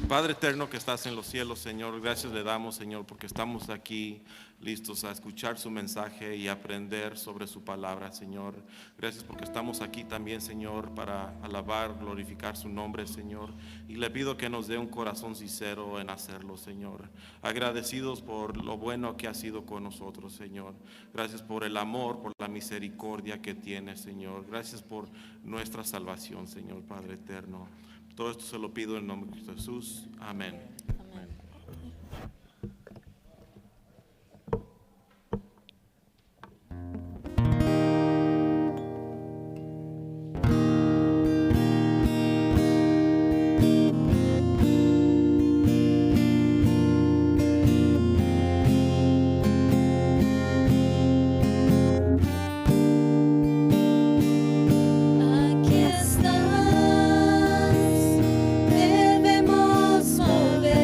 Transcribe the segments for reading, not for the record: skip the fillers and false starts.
Padre eterno que estás en los cielos, Señor, gracias le damos, Señor, porque estamos aquí listos a escuchar su mensaje y aprender sobre su palabra, Señor. Gracias porque estamos aquí también, Señor, para alabar, glorificar su nombre, Señor. Y le pido que nos dé un corazón sincero en hacerlo, Señor. Agradecidos por lo bueno que ha sido con nosotros, Señor. Gracias por el amor, por la misericordia que tiene, Señor. Gracias por nuestra salvación, Señor, Padre eterno. Todo esto se lo pido en el nombre de Jesús. Amén. Aquí estás, debemos mover.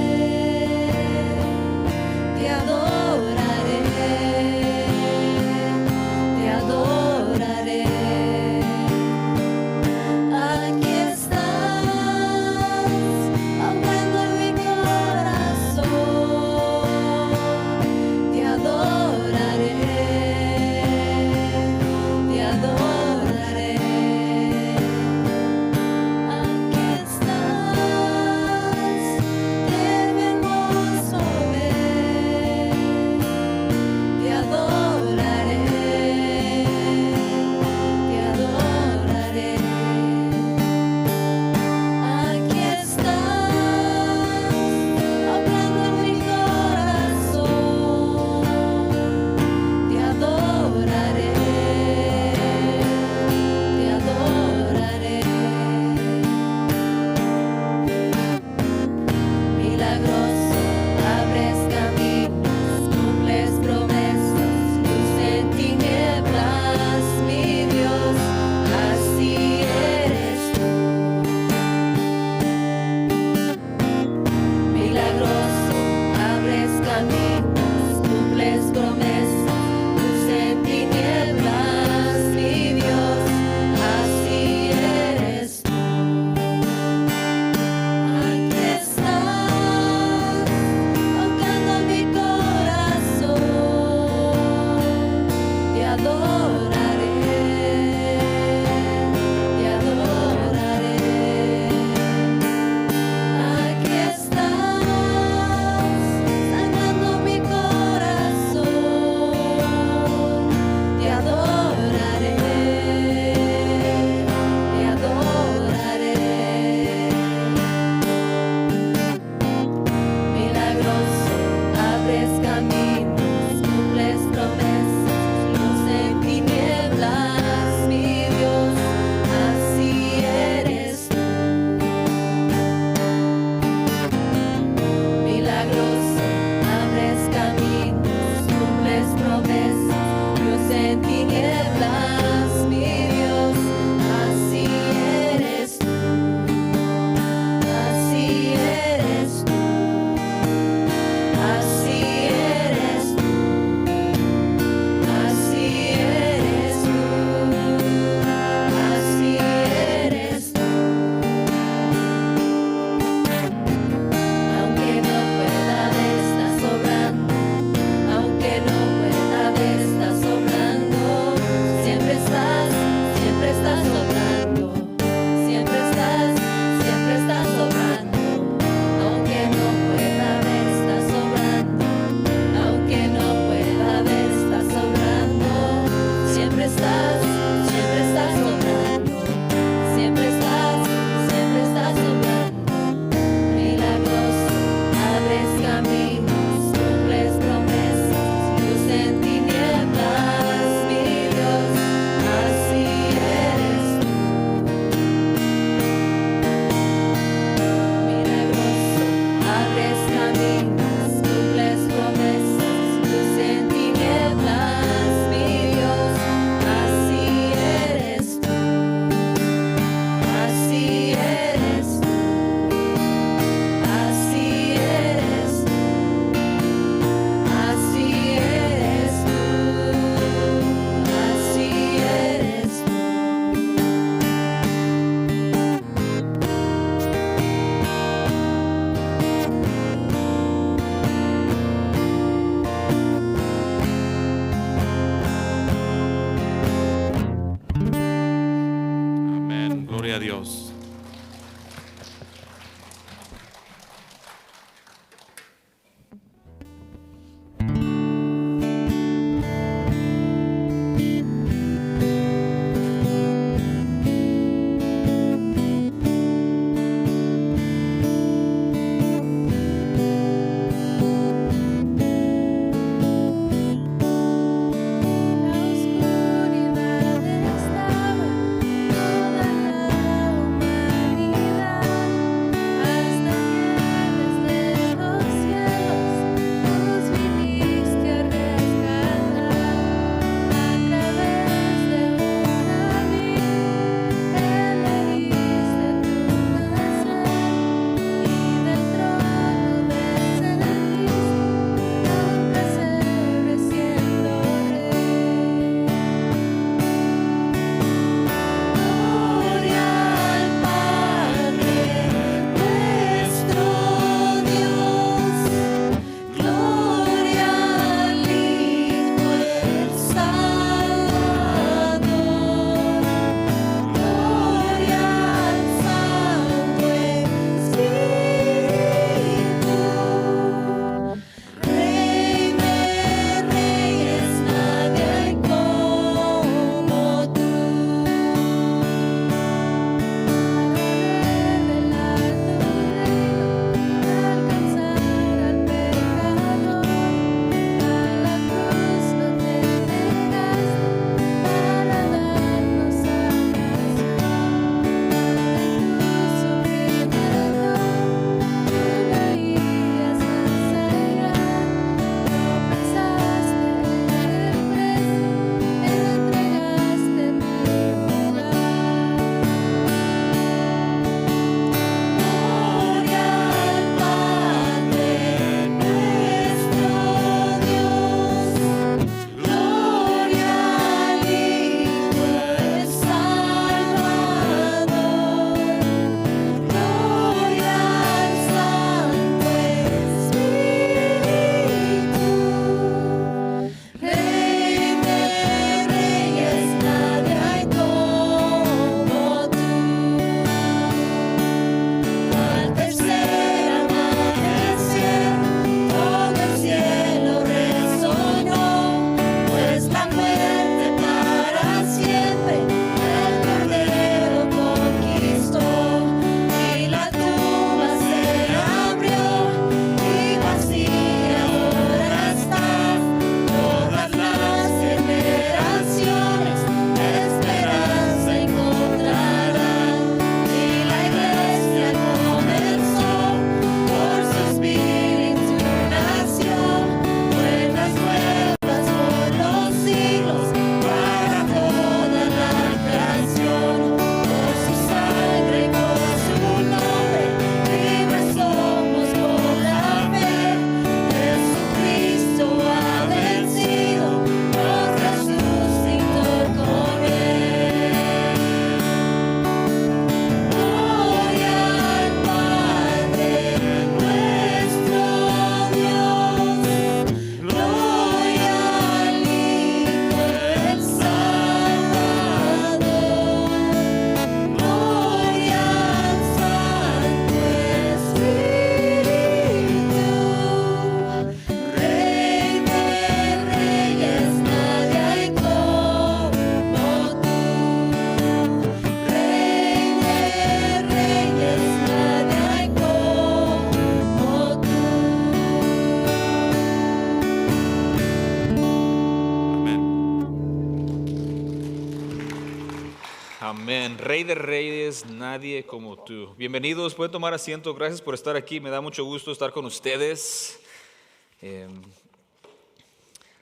Amén. Rey de reyes, nadie como tú. Bienvenidos, pueden tomar asiento. Gracias por estar aquí. Me da mucho gusto estar con ustedes.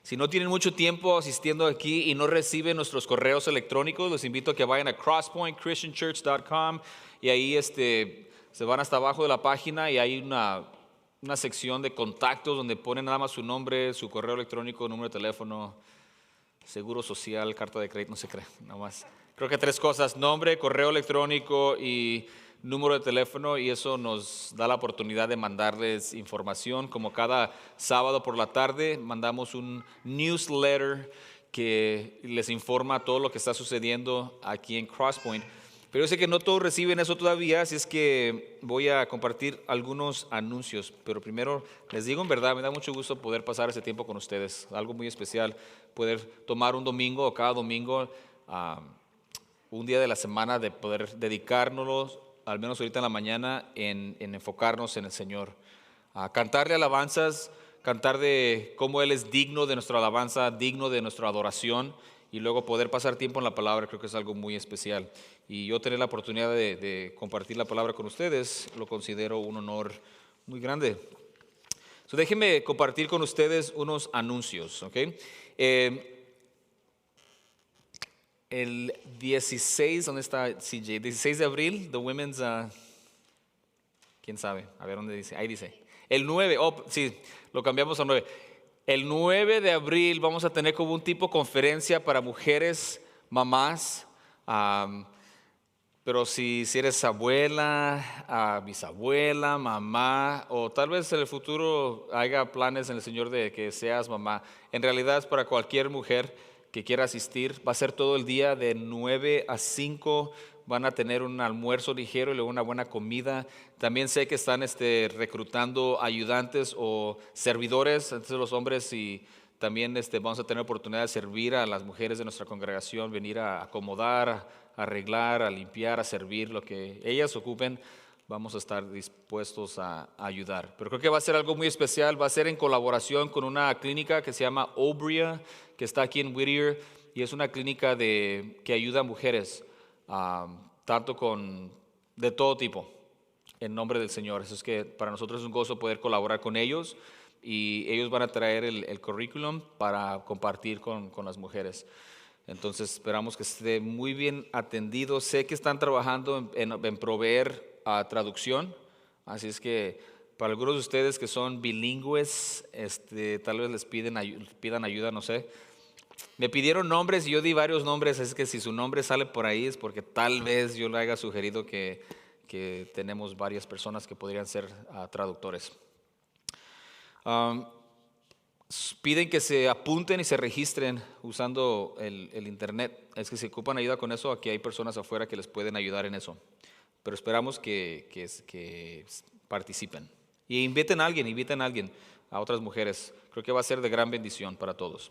Si no tienen mucho tiempo asistiendo aquí y no reciben nuestros correos electrónicos, los invito a que vayan a crosspointchristianchurch.com y ahí se van hasta abajo de la página y hay una sección de contactos donde ponen nada más su nombre, su correo electrónico, número de teléfono, seguro social, carta de crédito, no se cree, nada más. Creo que 3 cosas: nombre, correo electrónico y número de teléfono, y eso nos da la oportunidad de mandarles información. Como cada sábado por la tarde mandamos un newsletter que les informa todo lo que está sucediendo aquí en Crosspoint. Pero yo sé que no todos reciben eso todavía, así es que voy a compartir algunos anuncios. Pero primero les digo en verdad, me da mucho gusto poder pasar ese tiempo con ustedes, algo muy especial, poder tomar un domingo o cada domingo, un día de la semana, de poder dedicárnoslos, al menos ahorita en la mañana, en enfocarnos en el Señor. Cantarle alabanzas, cantar de cómo Él es digno de nuestra alabanza, digno de nuestra adoración, y luego poder pasar tiempo en la palabra. Creo que es algo muy especial. Y yo tener la oportunidad de compartir la palabra con ustedes, lo considero un honor muy grande. Déjenme compartir con ustedes unos anuncios, ¿ok? El 16, ¿dónde está CJ? 16 de abril, the Women's, ¿quién sabe? A ver dónde dice. Ahí dice. El 9, sí, lo cambiamos a 9. El 9 de abril vamos a tener como un tipo de conferencia para mujeres, mamás, pero si eres abuela, bisabuela, mamá, o tal vez en el futuro haya planes en el Señor de que seas mamá, en realidad es para cualquier mujer que quiera asistir. Va a ser todo el día de 9 a 5. Van a tener un almuerzo ligero y luego una buena comida. También sé que están reclutando ayudantes o servidores entre los hombres, y también vamos a tener oportunidad de servir a las mujeres de nuestra congregación, venir a acomodar, a arreglar, a limpiar, a servir, lo que ellas ocupen. Vamos a estar dispuestos a ayudar. Pero creo que va a ser algo muy especial. Va a ser en colaboración con una clínica que se llama Obria, que está aquí en Whittier, y es una clínica que ayuda a mujeres, tanto de todo tipo, en nombre del Señor. Eso es que para nosotros es un gozo poder colaborar con ellos, y ellos van a traer el currículum para compartir con las mujeres. Entonces esperamos que esté muy bien atendido. Sé que están trabajando en proveer traducción, así es que para algunos de ustedes que son bilingües, tal vez les pidan ayuda, no sé. Me pidieron nombres y yo di varios nombres, es que si su nombre sale por ahí es porque tal vez yo le haya sugerido que tenemos varias personas que podrían ser traductores. Piden que se apunten y se registren usando el internet. Es que si ocupan ayuda con eso, aquí hay personas afuera que les pueden ayudar en eso. Pero esperamos que participen. Y inviten a alguien, a otras mujeres. Creo que va a ser de gran bendición para todos.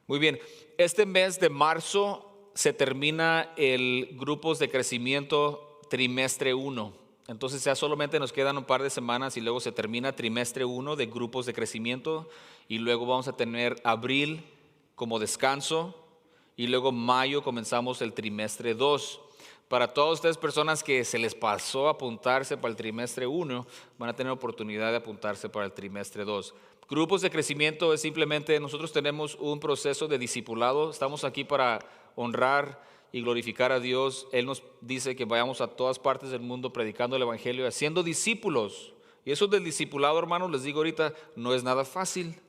Muy bien, este mes de marzo se termina el grupos de crecimiento trimestre 1. Entonces ya solamente nos quedan un par de semanas y luego se termina trimestre 1 de grupos de crecimiento, y luego vamos a tener abril como descanso, y luego mayo comenzamos el trimestre 2. Para todas ustedes personas que se les pasó apuntarse para el trimestre 1, van a tener oportunidad de apuntarse para el trimestre 2. Grupos de crecimiento es simplemente, nosotros tenemos un proceso de discipulado. Estamos aquí para honrar y glorificar a Dios. Él nos dice que vayamos a todas partes del mundo predicando el evangelio y haciendo discípulos. Y eso del discipulado, hermanos, les digo ahorita, no es nada fácil.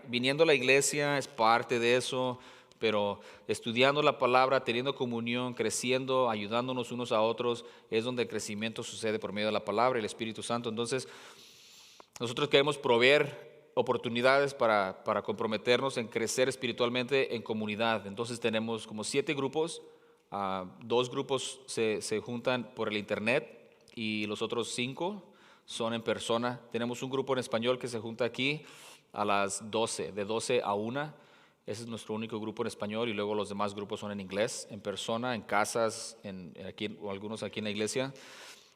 Viniendo a la iglesia es parte de eso, pero estudiando la palabra, teniendo comunión, creciendo, ayudándonos unos a otros, es donde el crecimiento sucede por medio de la palabra y el Espíritu Santo. Entonces, nosotros queremos proveer oportunidades para comprometernos en crecer espiritualmente en comunidad. Entonces tenemos como 7 grupos. 2 grupos se juntan por el internet y los otros 5 son en persona. Tenemos un grupo en español que se junta aquí a las 12, de 12 a 1. Ese es nuestro único grupo en español, y luego los demás grupos son en inglés, en persona, en casas, o algunos aquí en la iglesia.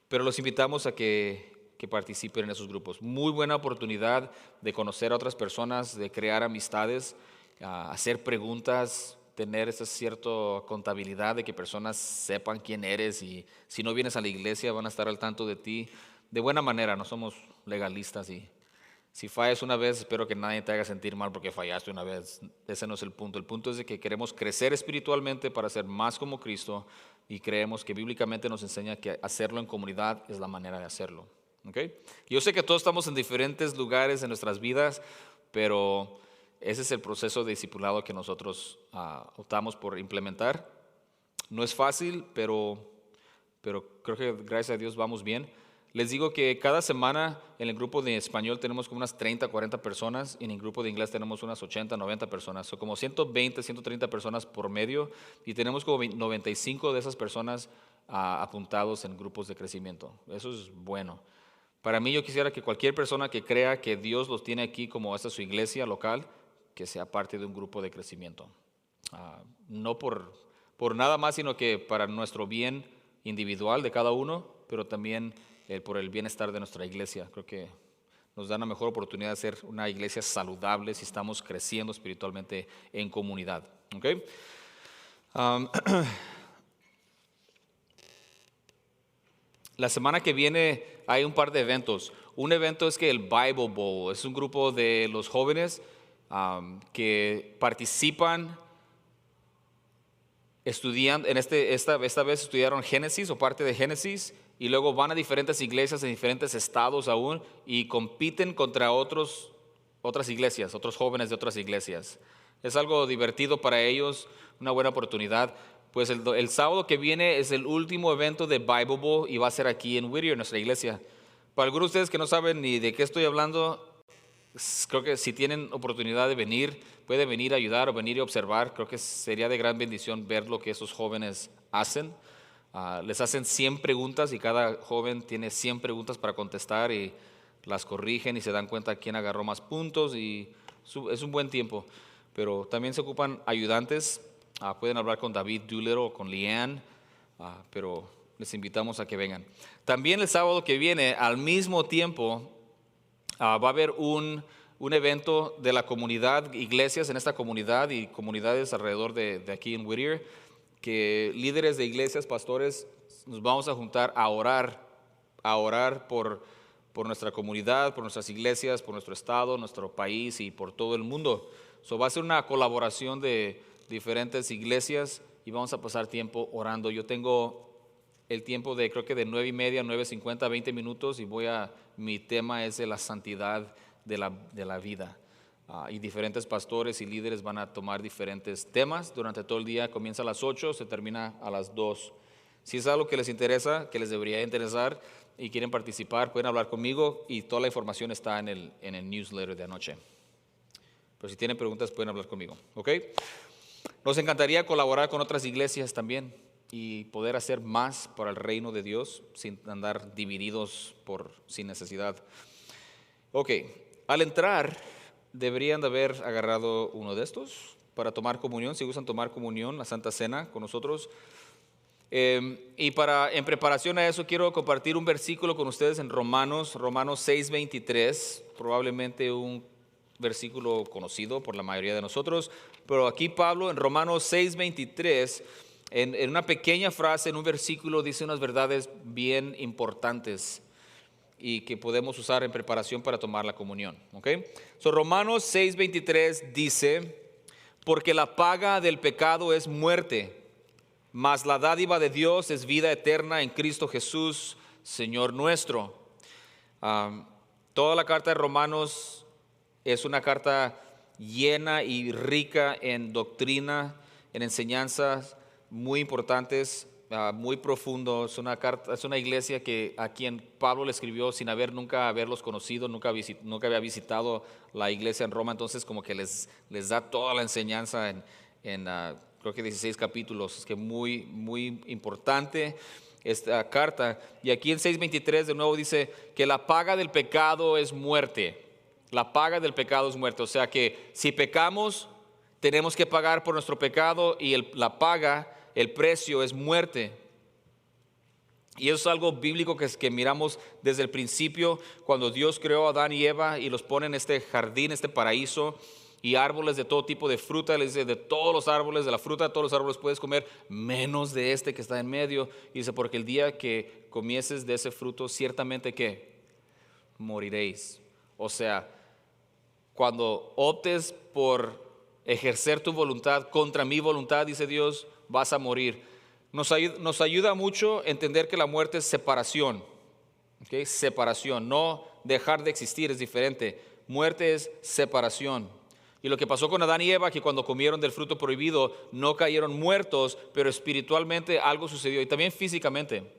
Pero los invitamos a que participen en esos grupos. Muy buena oportunidad de conocer a otras personas, de crear amistades, hacer preguntas, tener esa cierta contabilidad de que personas sepan quién eres y si no vienes a la iglesia van a estar al tanto de ti de buena manera. No somos legalistas y si fallas una vez, espero que nadie te haga sentir mal porque fallaste una vez. Ese no es el punto. El punto es de que queremos crecer espiritualmente para ser más como Cristo y creemos que bíblicamente nos enseña que hacerlo en comunidad es la manera de hacerlo. ¿Okay? Yo sé que todos estamos en diferentes lugares en nuestras vidas, pero ese es el proceso de discipulado que nosotros optamos por implementar. No es fácil, pero creo que gracias a Dios vamos bien. Les digo que cada semana en el grupo de español tenemos como unas 30, 40 personas y en el grupo de inglés tenemos unas 80, 90 personas. Son como 120, 130 personas por medio y tenemos como 95 de esas personas apuntados en grupos de crecimiento. Eso es bueno. Para mí yo quisiera que cualquier persona que crea que Dios los tiene aquí como esta es su iglesia local, que sea parte de un grupo de crecimiento. No por nada más, sino que para nuestro bien individual de cada uno, pero también por el bienestar de nuestra iglesia. Creo que nos da una mejor oportunidad de ser una iglesia saludable si estamos creciendo espiritualmente en comunidad. ¿Okay? La semana que viene hay un par de eventos. Un evento es que el Bible Bowl es un grupo de los jóvenes que participan estudiando, esta vez estudiaron Génesis o parte de Génesis y luego van a diferentes iglesias en diferentes estados aún y compiten contra otras iglesias, otros jóvenes de otras iglesias. Es algo divertido para ellos, una buena oportunidad. Pues el sábado que viene es el último evento de Bible Bowl y va a ser aquí en Whittier, nuestra iglesia. Para algunos de ustedes que no saben ni de qué estoy hablando, creo que si tienen oportunidad de venir, pueden venir a ayudar o venir a observar. Creo que sería de gran bendición ver lo que esos jóvenes hacen. Les hacen 100 preguntas y cada joven tiene 100 preguntas para contestar y las corrigen y se dan cuenta quién agarró más puntos y es un buen tiempo. Pero también se ocupan ayudantes. Pueden hablar con David Doolittle o con Leanne, pero les invitamos a que vengan. También el sábado que viene, al mismo tiempo, va a haber un evento de la comunidad, iglesias en esta comunidad y comunidades alrededor de aquí en Whittier, que líderes de iglesias, pastores, nos vamos a juntar a orar por nuestra comunidad, por nuestras iglesias, por nuestro estado, nuestro país y por todo el mundo. Va a ser una colaboración de diferentes iglesias y vamos a pasar tiempo orando. Yo tengo el tiempo de creo que de 9:30, 9:50, 20 minutos y mi tema es de la santidad de la vida. Y diferentes pastores y líderes van a tomar diferentes temas durante todo el día. Comienza a las 8, se termina a las 2. Si es algo que les interesa, que les debería interesar y quieren participar, pueden hablar conmigo y toda la información está en el newsletter de anoche. Pero si tienen preguntas pueden hablar conmigo, ¿ok? Nos encantaría colaborar con otras iglesias también y poder hacer más para el reino de Dios sin andar divididos sin necesidad. Ok, al entrar deberían de haber agarrado uno de estos para tomar comunión, si gustan tomar comunión, la Santa Cena con nosotros. Y en preparación a eso quiero compartir un versículo con ustedes en Romanos 6:23, probablemente un versículo conocido por la mayoría de nosotros, pero aquí Pablo en Romanos 6:23, en una pequeña frase, en un versículo, dice unas verdades bien importantes y que podemos usar en preparación para tomar la comunión. ¿Okay? Romanos 6:23 dice, porque la paga del pecado es muerte, mas la dádiva de Dios es vida eterna en Cristo Jesús, Señor nuestro. Toda la carta de Romanos es una carta llena y rica en doctrina, en enseñanzas muy importantes, muy profundo. Es una iglesia a quien Pablo le escribió sin nunca haberlos conocido, nunca había visitado la iglesia en Roma, entonces como que les da toda la enseñanza en creo que 16 capítulos. Es que muy, muy importante esta carta. Y aquí en 6:23 de nuevo dice que la paga del pecado es muerte. La paga del pecado es muerte. O sea que si pecamos, tenemos que pagar por nuestro pecado y la paga, el precio es muerte. Y eso es algo bíblico que miramos desde el principio, cuando Dios creó a Adán y Eva y los pone en este jardín, este paraíso. y árboles de todo tipo de fruta. Le dice, de todos los árboles, de la fruta de todos los árboles puedes comer, menos de este que está en medio. Y dice, porque el día que comieses de ese fruto, ciertamente que moriréis. O sea, cuando optes por ejercer tu voluntad contra mi voluntad, dice Dios, vas a morir. Nos ayuda mucho entender que la muerte es separación. ¿Okay? Separación, no dejar de existir, es diferente. Muerte es separación. Y lo que pasó con Adán y Eva, que cuando comieron del fruto prohibido no cayeron muertos, pero espiritualmente algo sucedió y también físicamente.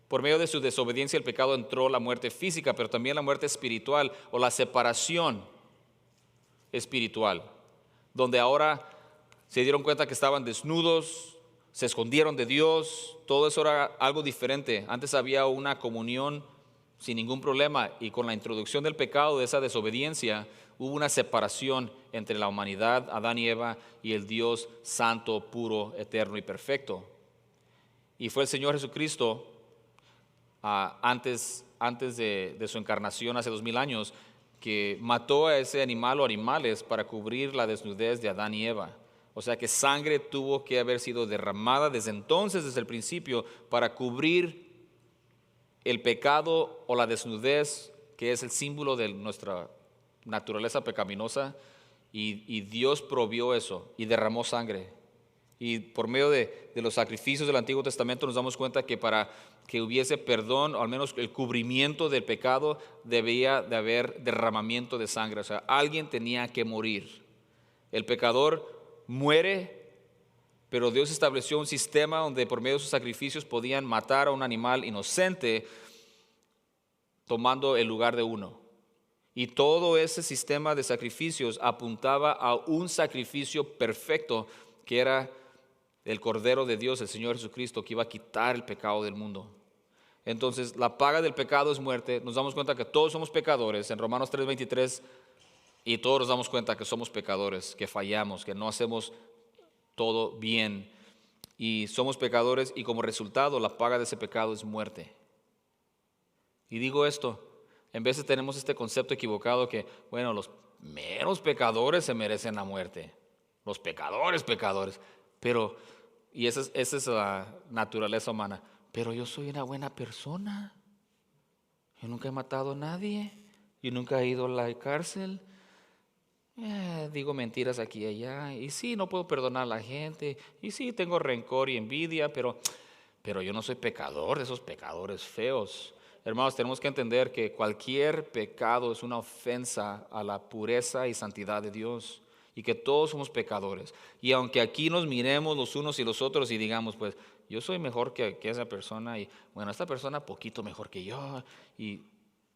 Por medio de su desobediencia el pecado entró la muerte física, pero también la muerte espiritual o la separación espiritual, donde ahora se dieron cuenta que estaban desnudos, se escondieron de Dios, todo eso era algo diferente. Antes había una comunión sin ningún problema, y con la introducción del pecado, de esa desobediencia, hubo una separación entre la humanidad, Adán y Eva, y el Dios santo, puro, eterno y perfecto. Y fue el Señor Jesucristo, antes de su encarnación hace 2000 años, que mató a ese animal o animales para cubrir la desnudez de Adán y Eva. O sea que sangre tuvo que haber sido derramada desde entonces, desde el principio, para cubrir el pecado o la desnudez, que es el símbolo de nuestra naturaleza pecaminosa, y Dios provió eso y derramó sangre. Y por medio de los sacrificios del Antiguo Testamento nos damos cuenta que para que hubiese perdón, o al menos el cubrimiento del pecado, debía de haber derramamiento de sangre. O sea, alguien tenía que morir. El pecador muere, pero Dios estableció un sistema donde por medio de sus sacrificios podían matar a un animal inocente tomando el lugar de uno. Y todo ese sistema de sacrificios apuntaba a un sacrificio perfecto, que era el Cordero de Dios, el Señor Jesucristo, que iba a quitar el pecado del mundo. Entonces, la paga del pecado es muerte. Nos damos cuenta que todos somos pecadores en Romanos 3:23, y todos nos damos cuenta que somos pecadores, que fallamos, que no hacemos todo bien, y somos pecadores, y como resultado la paga de ese pecado es muerte. Y digo esto, en veces tenemos este concepto equivocado que, bueno, los meros pecadores se merecen la muerte, los pecadores, pero, y esa es la naturaleza humana, pero yo soy una buena persona, yo nunca he matado a nadie, yo nunca he ido a la cárcel, digo mentiras aquí y allá, y sí, no puedo perdonar a la gente, y sí, tengo rencor y envidia, pero yo no soy pecador de esos pecadores feos. Hermanos, tenemos que entender que cualquier pecado es una ofensa a la pureza y santidad de Dios, y que todos somos pecadores. Y aunque aquí nos miremos los unos y los otros y digamos, pues, yo soy mejor que esa persona, y bueno, esta persona poquito mejor que yo, y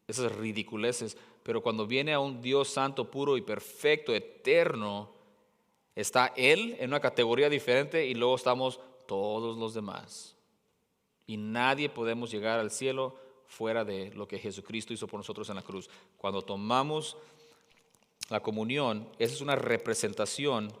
esas ridiculeces, pero cuando viene a un Dios santo, puro y perfecto, eterno, está Él en una categoría diferente, y luego estamos todos los demás. Y nadie podemos llegar al cielo fuera de lo que Jesucristo hizo por nosotros en la cruz. Cuando tomamos la comunión, esa es una representación.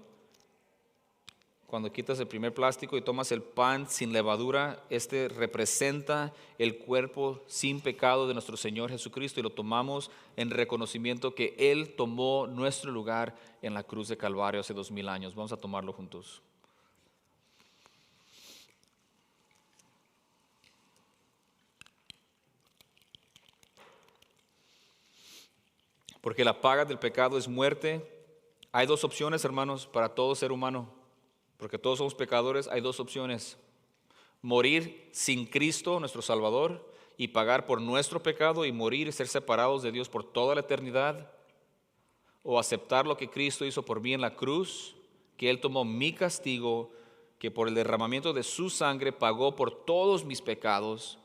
Cuando quitas el primer plástico y tomas el pan sin levadura, este representa el cuerpo sin pecado de nuestro Señor Jesucristo, y lo tomamos en reconocimiento que Él tomó nuestro lugar en la cruz de Calvario hace 2000 años. Vamos a tomarlo juntos. Porque la paga del pecado es muerte. Hay dos opciones, hermanos, para todo ser humano. Porque todos somos pecadores, hay dos opciones: morir sin Cristo, nuestro Salvador, y pagar por nuestro pecado y morir y ser separados de Dios por toda la eternidad, o aceptar lo que Cristo hizo por mí en la cruz, que Él tomó mi castigo, que por el derramamiento de su sangre pagó por todos mis pecados,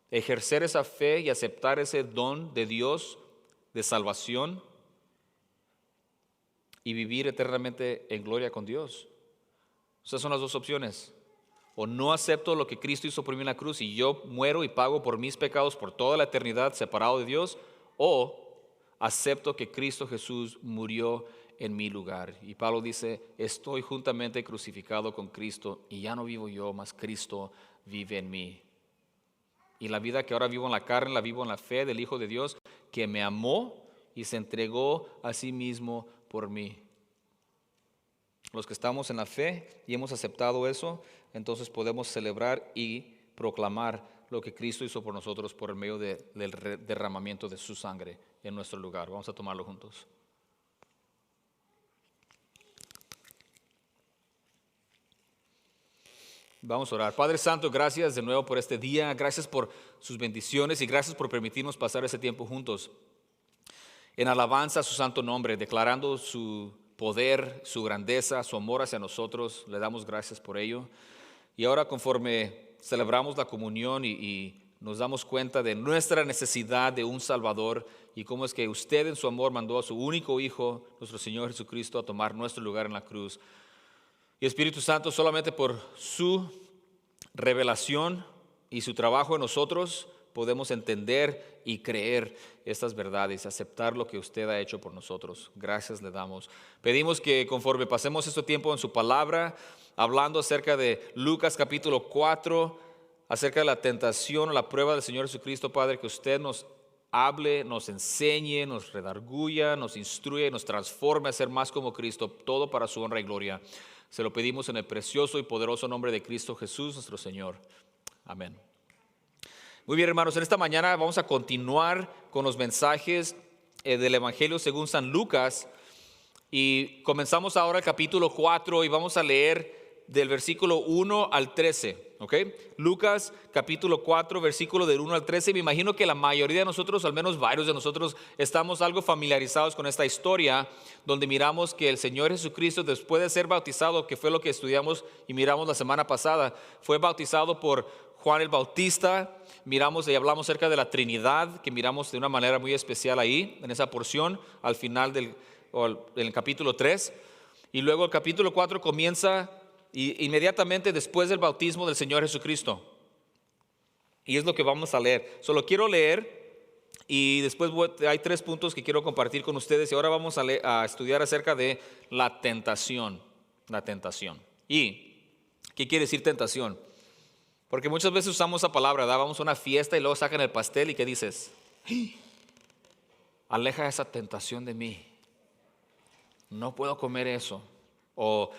ejercer esa fe y aceptar ese don de Dios de salvación y vivir eternamente en gloria con Dios. Esas son las dos opciones. O no acepto lo que Cristo hizo por mí en la cruz y yo muero y pago por mis pecados por toda la eternidad separado de Dios, o acepto que Cristo Jesús murió en mi lugar. Y Pablo dice, estoy juntamente crucificado con Cristo, y ya no vivo yo, mas Cristo vive en mí. Y la vida que ahora vivo en la carne, la vivo en la fe del Hijo de Dios, que me amó y se entregó a sí mismo por mí. Los que estamos en la fe y hemos aceptado eso, entonces podemos celebrar y proclamar lo que Cristo hizo por nosotros por el medio del derramamiento de su sangre en nuestro lugar. Vamos a tomarlo juntos. Vamos a orar. Padre Santo, gracias de nuevo por este día. Gracias por sus bendiciones y gracias por permitirnos pasar ese tiempo juntos en alabanza a su santo nombre, declarando su poder, su grandeza, su amor hacia nosotros. Le damos gracias por ello. Y ahora, conforme celebramos la comunión y nos damos cuenta de nuestra necesidad de un Salvador y cómo es que usted en su amor mandó a su único Hijo, nuestro Señor Jesucristo, a tomar nuestro lugar en la cruz. Y Espíritu Santo, solamente por su revelación y su trabajo en nosotros, podemos entender y creer estas verdades, aceptar lo que usted ha hecho por nosotros. Gracias le damos. Pedimos que conforme pasemos este tiempo en su palabra, hablando acerca de Lucas capítulo 4, acerca de la tentación o la prueba del Señor Jesucristo, Padre, que usted nos hable, nos enseñe, nos redarguya, nos instruya y nos transforme a ser más como Cristo, todo para su honra y gloria. Se lo pedimos en el precioso y poderoso nombre de Cristo Jesús, nuestro Señor. Amén. Muy bien, hermanos, en esta mañana vamos a continuar con los mensajes del Evangelio según San Lucas y comenzamos ahora el capítulo 4 y vamos a leer del versículo 1 al 13, ¿ok? Lucas capítulo 4, versículo del 1 al 13. Me imagino que la mayoría de nosotros, al menos varios de nosotros, estamos algo familiarizados con esta historia donde miramos que el Señor Jesucristo, después de ser bautizado, que fue lo que estudiamos y miramos la semana pasada, fue bautizado por Juan el Bautista. Miramos y hablamos acerca de la Trinidad, que miramos de una manera muy especial ahí, en esa porción, al final del capítulo 3. Y luego el capítulo 4 comienza inmediatamente después del bautismo del Señor Jesucristo. Y es lo que vamos a leer. Solo quiero leer y después hay 3 puntos que quiero compartir con ustedes. Y ahora vamos a estudiar acerca de la tentación. La tentación. ¿Y qué quiere decir tentación? Porque muchas veces usamos esa palabra, ¿verdad? Vamos a una fiesta y luego sacan el pastel y ¿qué dices? Aleja esa tentación de mí. No puedo comer eso. O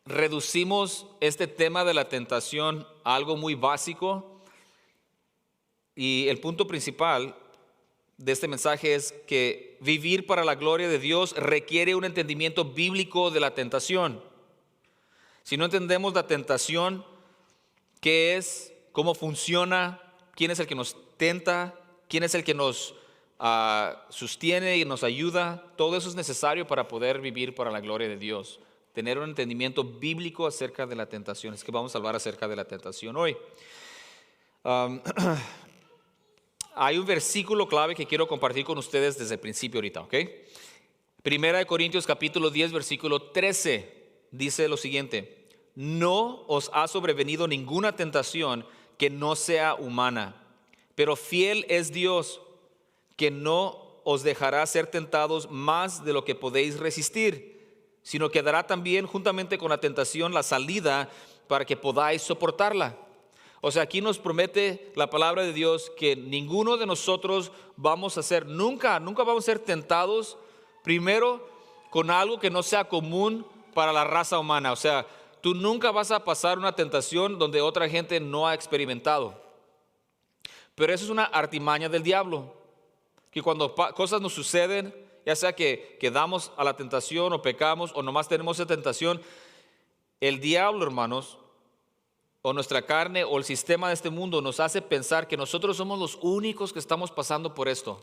reducimos este tema de la tentación a algo muy básico. Y el punto principal de este mensaje es que vivir para la gloria de Dios requiere un entendimiento bíblico de la tentación. Si no entendemos la tentación, ¿qué es? ¿Cómo funciona? ¿Quién es el que nos tenta? ¿Quién es el que nos sostiene y nos ayuda? Todo eso es necesario para poder vivir para la gloria de Dios. Tener un entendimiento bíblico acerca de la tentación. Es que vamos a hablar acerca de la tentación hoy. Hay un versículo clave que quiero compartir con ustedes desde el principio ahorita, ¿ok? Primera de Corintios capítulo 10, versículo 13, dice lo siguiente: no os ha sobrevenido ninguna tentación que no sea humana, pero fiel es Dios, que no os dejará ser tentados más de lo que podéis resistir, sino que dará también juntamente con la tentación la salida para que podáis soportarla. O sea, aquí nos promete la palabra de Dios que ninguno de nosotros vamos a ser, nunca vamos a ser tentados, primero, con algo que no sea común para la raza humana. O sea, tú nunca vas a pasar una tentación donde otra gente no ha experimentado. Pero eso es una artimaña del diablo, que cuando cosas nos suceden, ya sea que damos a la tentación o pecamos o nomás tenemos esa tentación, el diablo, hermanos, o nuestra carne o el sistema de este mundo nos hace pensar que nosotros somos los únicos que estamos pasando por esto.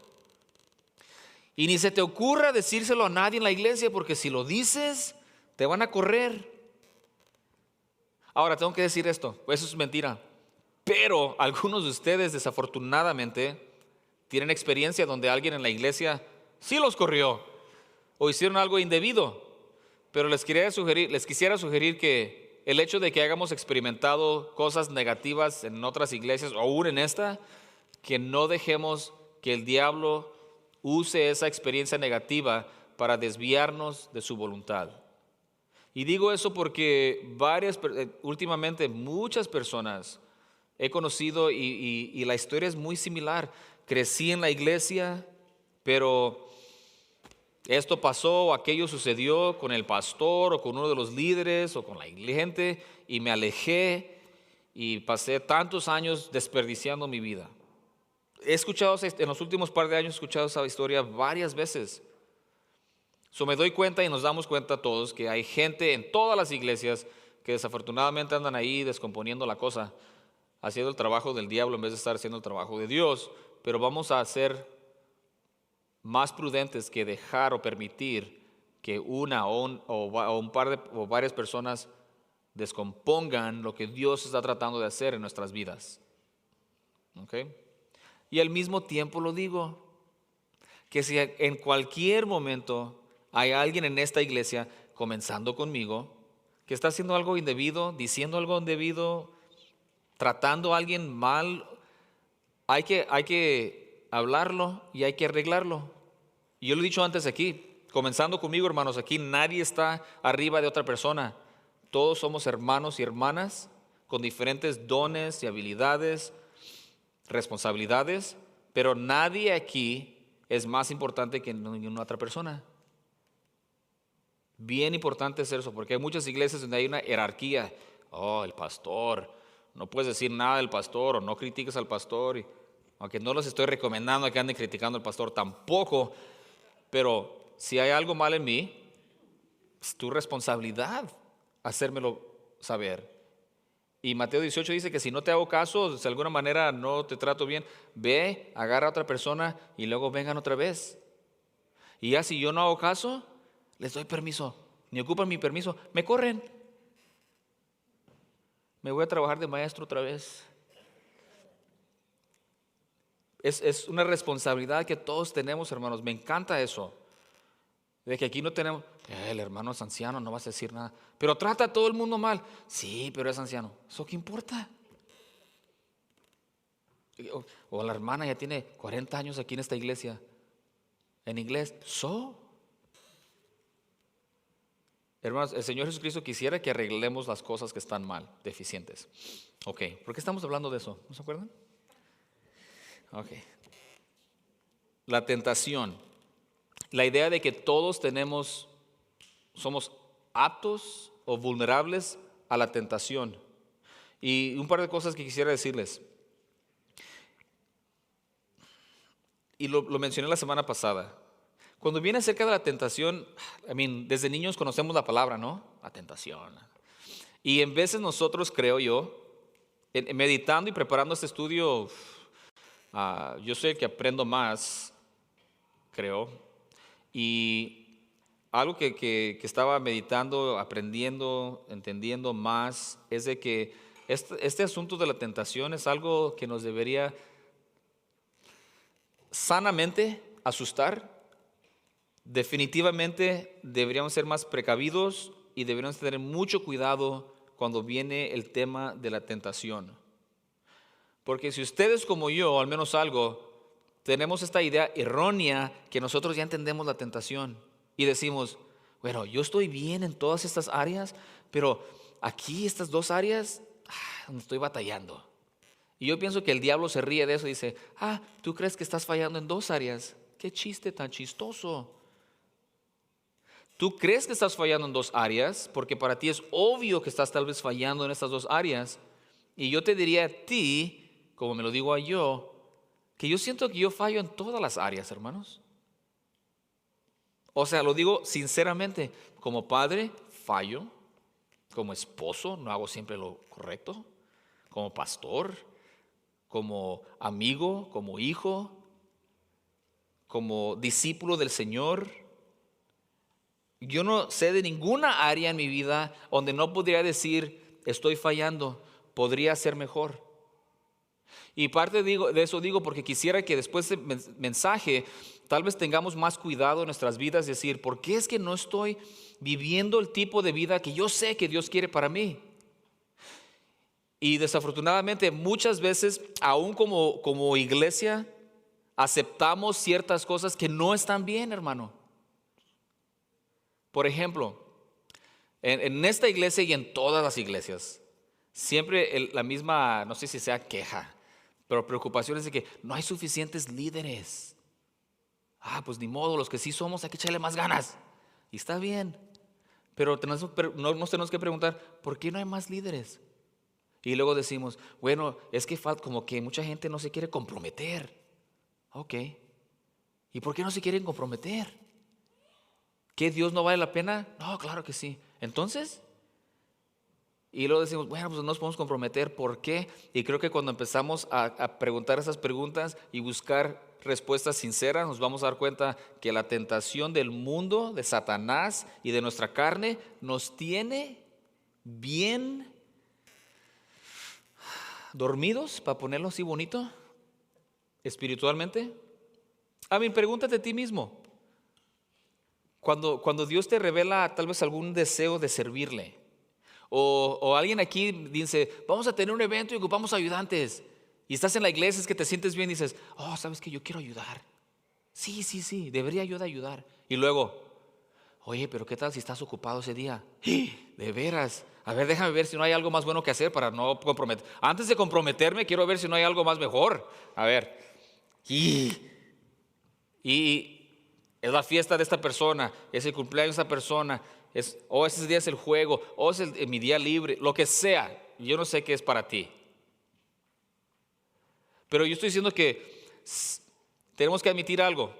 Y ni se te ocurra decírselo a nadie en la iglesia, porque si lo dices, te van a correr. Ahora, tengo que decir esto, eso es mentira. Pero algunos de ustedes, desafortunadamente, tienen experiencia donde alguien en la iglesia sí los corrió o hicieron algo indebido. Pero les quisiera sugerir que el hecho de que hayamos experimentado cosas negativas en otras iglesias o aún en esta, que no dejemos que el diablo use esa experiencia negativa para desviarnos de su voluntad. Y digo eso porque últimamente muchas personas he conocido y la historia es muy similar. Crecí en la iglesia, pero esto pasó o aquello sucedió con el pastor o con uno de los líderes o con la gente y me alejé y pasé tantos años desperdiciando mi vida. He escuchado, en los últimos par de años he escuchado esa historia varias veces. Me doy cuenta y nos damos cuenta todos que hay gente en todas las iglesias que desafortunadamente andan ahí descomponiendo la cosa, haciendo el trabajo del diablo en vez de estar haciendo el trabajo de Dios. Pero vamos a ser más prudentes que dejar o permitir que una o varias personas descompongan lo que Dios está tratando de hacer en nuestras vidas. ¿Okay? Y al mismo tiempo lo digo, que si en cualquier momento hay alguien en esta iglesia, comenzando conmigo, que está haciendo algo indebido, diciendo algo indebido, tratando a alguien mal, hay que hablarlo y hay que arreglarlo. Y yo lo he dicho antes aquí, comenzando conmigo, hermanos, aquí nadie está arriba de otra persona. Todos somos hermanos y hermanas con diferentes dones y habilidades, responsabilidades, pero nadie aquí es más importante que ninguna otra persona. Bien importante es eso, porque hay muchas iglesias donde hay una jerarquía. Oh, el pastor, no puedes decir nada del pastor o no critiques al pastor. Aunque no les estoy recomendando que anden criticando al pastor tampoco, pero si hay algo mal en mí, es tu responsabilidad hacérmelo saber. Y Mateo 18 dice que si no te hago caso, de alguna manera no te trato bien, ve, agarra a otra persona y luego vengan otra vez. Y ya si yo no hago caso, les doy permiso, ni ocupan mi permiso, me corren. Me voy a trabajar de maestro otra vez. Es una responsabilidad que todos tenemos, hermanos. Me encanta eso. De que aquí no tenemos, el hermano es anciano, no vas a decir nada. Pero trata a todo el mundo mal. Sí, pero es anciano. ¿Eso qué importa? O la hermana ya tiene 40 años aquí en esta iglesia. En inglés, Hermanos, el Señor Jesucristo quisiera que arreglemos las cosas que están mal, deficientes. Ok, ¿por qué estamos hablando de eso? ¿No se acuerdan? Ok. La tentación. La idea de que todos somos aptos o vulnerables a la tentación. Y un par de cosas que quisiera decirles. Y lo mencioné la semana pasada. Cuando viene acerca de la tentación, desde niños conocemos la palabra, ¿no? La tentación. Y en veces nosotros, creo yo, meditando y preparando este estudio, yo soy el que aprendo más, creo. Y algo que estaba meditando, aprendiendo, entendiendo más, es de que este asunto de la tentación es algo que nos debería sanamente asustar. Definitivamente deberíamos ser más precavidos y deberíamos tener mucho cuidado cuando viene el tema de la tentación. Porque si ustedes como yo, al menos algo, tenemos esta idea errónea que nosotros ya entendemos la tentación y decimos, bueno, yo estoy bien en todas estas áreas, pero aquí estas dos áreas estoy batallando. Y yo pienso que el diablo se ríe de eso y dice, ¿tú crees que estás fallando en dos áreas? ¡Qué chiste tan chistoso! Tú crees que estás fallando en dos áreas porque para ti es obvio que estás tal vez fallando en estas dos áreas. Y yo te diría a ti, como me lo digo a yo, que yo siento que yo fallo en todas las áreas, hermanos. O sea, lo digo sinceramente, como padre fallo, como esposo no hago siempre lo correcto, como pastor, como amigo, como hijo, como discípulo del Señor. Yo no sé de ninguna área en mi vida donde no podría decir estoy fallando, podría ser mejor. Y parte de eso digo porque quisiera que después de mensaje tal vez tengamos más cuidado en nuestras vidas, decir, ¿por qué es que no estoy viviendo el tipo de vida que yo sé que Dios quiere para mí? Y desafortunadamente muchas veces, aún como iglesia, aceptamos ciertas cosas que no están bien, hermano. Por ejemplo, en esta iglesia y en todas las iglesias, siempre la misma, no sé si sea queja, pero preocupación es de que no hay suficientes líderes. Pues ni modo, los que sí somos hay que echarle más ganas. Y está bien. Pero nos tenemos que preguntar, ¿por qué no hay más líderes? Y luego decimos, bueno, es que como que mucha gente no se quiere comprometer. Ok. ¿Y por qué no se quieren comprometer? ¿Que Dios no vale la pena? No, claro que sí. Entonces, y luego decimos, bueno, pues no nos podemos comprometer. ¿Por qué? Y creo que cuando empezamos a preguntar esas preguntas y buscar respuestas sinceras, nos vamos a dar cuenta que la tentación del mundo, de Satanás y de nuestra carne nos tiene bien dormidos, para ponerlo así bonito, espiritualmente. Pregúntate a ti mismo. Cuando Dios te revela tal vez algún deseo de servirle, o alguien aquí dice, vamos a tener un evento y ocupamos ayudantes, y estás en la iglesia, es que te sientes bien y dices, ¿sabes qué? Yo quiero ayudar. Sí, debería yo de ayudar. Y luego, oye, pero ¿qué tal si estás ocupado ese día? De veras. A ver, déjame ver si no hay algo más bueno que hacer para no comprometer. Antes de comprometerme, quiero ver si no hay algo más mejor. A ver. Y es la fiesta de esta persona, es el cumpleaños de esta persona, ese día es el juego, o es mi día libre, lo que sea. Yo no sé qué es para ti. Pero yo estoy diciendo que tenemos que admitir algo.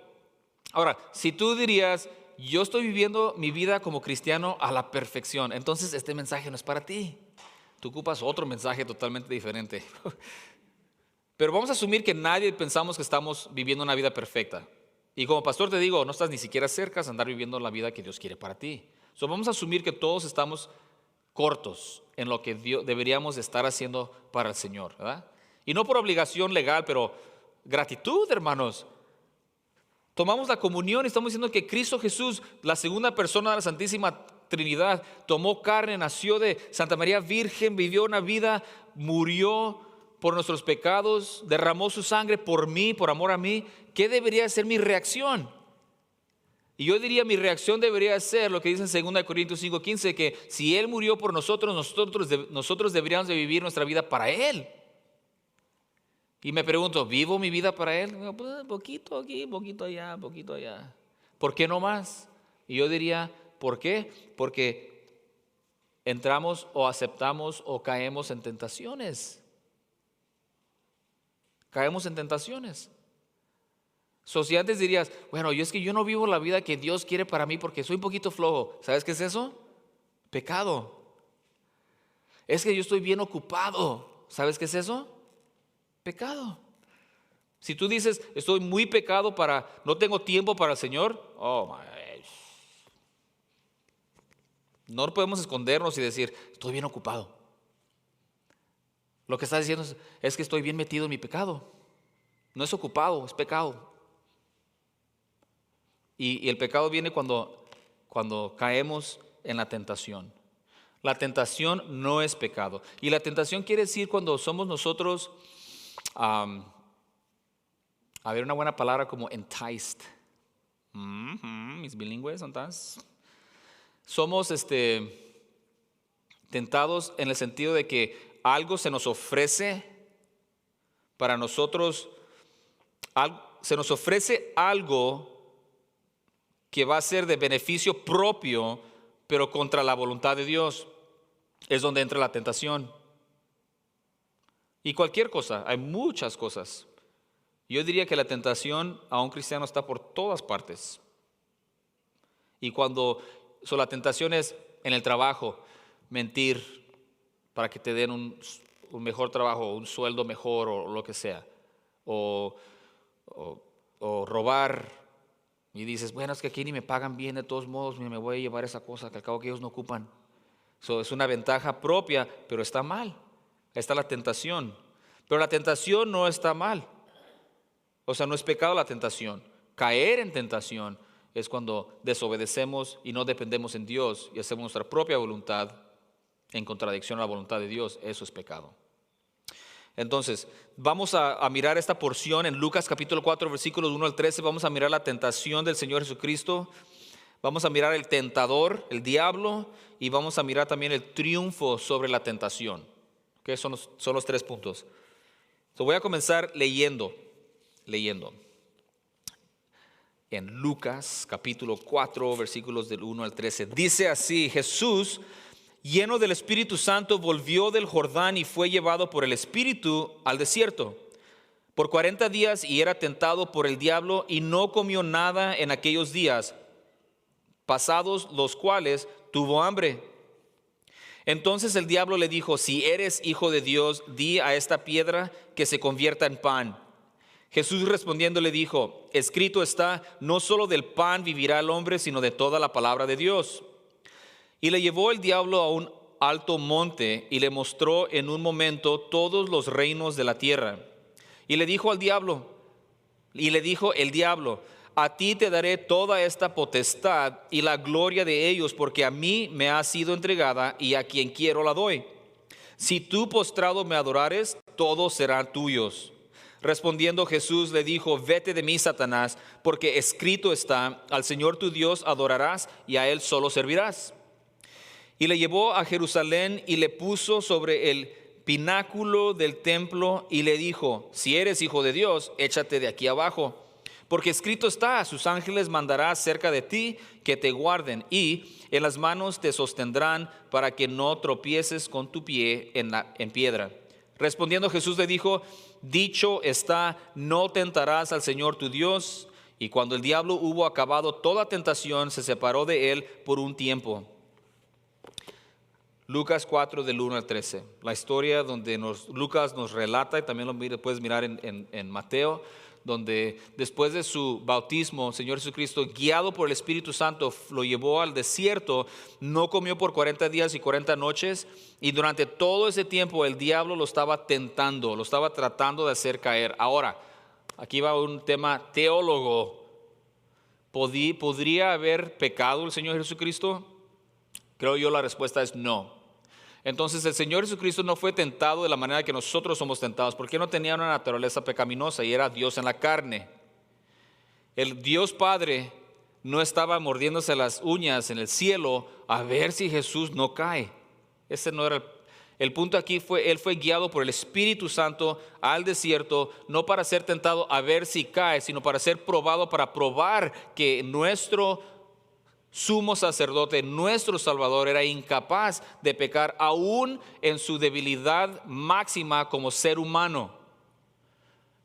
Ahora, si tú dirías, yo estoy viviendo mi vida como cristiano a la perfección, entonces este mensaje no es para ti. Tú ocupas otro mensaje totalmente diferente. Pero vamos a asumir que nadie pensamos que estamos viviendo una vida perfecta. Y como pastor te digo, no estás ni siquiera cerca de andar viviendo la vida que Dios quiere para ti. Vamos a asumir que todos estamos cortos en lo que deberíamos estar haciendo para el Señor, ¿verdad? Y no por obligación legal, pero gratitud, hermanos. Tomamos la comunión y estamos diciendo que Cristo Jesús, la segunda persona de la Santísima Trinidad, tomó carne, nació de Santa María Virgen, vivió una vida, murió por nuestros pecados, derramó su sangre por mí, por amor a mí. ¿Qué debería ser mi reacción? Y yo diría, mi reacción debería ser lo que dice en 2 Corintios 5:15, que si Él murió por nosotros, nosotros deberíamos de vivir nuestra vida para Él. Y me pregunto, ¿vivo mi vida para Él? Pues, poquito aquí, poquito allá, poquito allá. ¿Por qué no más? Y yo diría, ¿por qué? Porque entramos o aceptamos o caemos en tentaciones. Caemos en tentaciones. Si antes dirías, bueno, es que yo no vivo la vida que Dios quiere para mí porque soy un poquito flojo. ¿Sabes qué es eso? Pecado. Es que yo estoy bien ocupado. ¿Sabes qué es eso? Pecado. Si tú dices, estoy muy pecado no tengo tiempo para el Señor, no podemos escondernos y decir, estoy bien ocupado. Lo que estás diciendo es que estoy bien metido en mi pecado. No es ocupado, es pecado. Y el pecado viene cuando caemos en la tentación. La tentación no es pecado. Y la tentación quiere decir cuando somos nosotros, a ver, una buena palabra como enticed. Mis bilingües son tan... Somos tentados en el sentido de que algo se nos ofrece para nosotros, se nos ofrece algo que va a ser de beneficio propio, pero contra la voluntad de Dios. Es donde entra la tentación. Y cualquier cosa, hay muchas cosas. Yo diría que la tentación a un cristiano está por todas partes. Y la tentación es en el trabajo, mentir para que te den un mejor trabajo, un sueldo mejor o lo que sea. O robar. Y dices, bueno, es que aquí ni me pagan bien, de todos modos me voy a llevar esa cosa que al cabo que ellos no ocupan. Es una ventaja propia, pero está mal. Ahí está la tentación. Pero la tentación no está mal. No es pecado la tentación. Caer en tentación es cuando desobedecemos y no dependemos en Dios y hacemos nuestra propia voluntad en contradicción a la voluntad de Dios. Eso es pecado. Entonces, vamos a mirar esta porción en Lucas capítulo 4, versículos 1 al 13. Vamos a mirar la tentación del Señor Jesucristo. Vamos a mirar el tentador, el diablo, y vamos a mirar también el triunfo sobre la tentación. ¿Okay? Son los 3 puntos. Voy a comenzar leyendo. en Lucas capítulo 4, versículos del 1 al 13. Dice así: Jesús, lleno del Espíritu Santo, volvió del Jordán y fue llevado por el Espíritu al desierto por 40 días, y era tentado por el diablo, y no comió nada en aquellos días, pasados los cuales tuvo hambre. Entonces el diablo le dijo: si eres hijo de Dios, di a esta piedra que se convierta en pan. Jesús respondiendo le dijo: escrito está, no solo del pan vivirá el hombre, sino de toda la palabra de Dios. Y le llevó el diablo a un alto monte y le mostró en un momento todos los reinos de la tierra. Y le dijo el diablo, a ti te daré toda esta potestad y la gloria de ellos, porque a mí me ha sido entregada y a quien quiero la doy. Si tú postrado me adorares, todos serán tuyos. Respondiendo Jesús le dijo: vete de mí, Satanás, porque escrito está, al Señor tu Dios adorarás y a Él solo servirás. Y le llevó a Jerusalén y le puso sobre el pináculo del templo y le dijo: si eres hijo de Dios, échate de aquí abajo, porque escrito está, a sus ángeles mandará cerca de ti que te guarden, y en las manos te sostendrán para que no tropieces con tu pie en piedra. Respondiendo Jesús le dijo: dicho está, no tentarás al Señor tu Dios. Y cuando el diablo hubo acabado toda tentación, se separó de él por un tiempo. Lucas 4 del 1 al 13, la historia donde Lucas nos relata, y también lo puedes mirar en Mateo, donde después de su bautismo, el Señor Jesucristo, guiado por el Espíritu Santo, lo llevó al desierto, no comió por 40 días y 40 noches, y durante todo ese tiempo el diablo lo estaba tentando, lo estaba tratando de hacer caer. Ahora, aquí va un tema teólogo. ¿Podría haber pecado el Señor Jesucristo? Creo yo la respuesta es no. Entonces el Señor Jesucristo no fue tentado de la manera que nosotros somos tentados, porque no tenía una naturaleza pecaminosa y era Dios en la carne. El Dios Padre no estaba mordiéndose las uñas en el cielo a ver si Jesús no cae. Ese no era el punto. Aquí él fue guiado por el Espíritu Santo al desierto, no para ser tentado a ver si cae, sino para ser probado, para probar que nuestro sumo sacerdote, nuestro Salvador, era incapaz de pecar aún en su debilidad máxima como ser humano.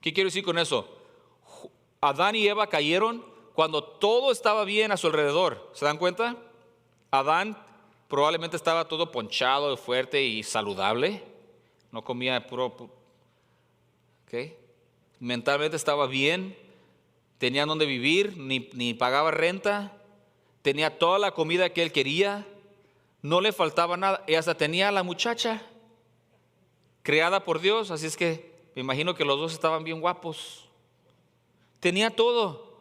¿Qué quiero decir con eso? Adán y Eva cayeron cuando todo estaba bien a su alrededor. ¿Se dan cuenta? Adán probablemente estaba todo ponchado, fuerte y saludable. No comía puro. Mentalmente estaba bien. Tenía donde vivir, ni pagaba renta. Tenía toda la comida que él quería, no le faltaba nada, y hasta tenía a la muchacha creada por Dios, así es que me imagino que los dos estaban bien guapos. Tenía todo.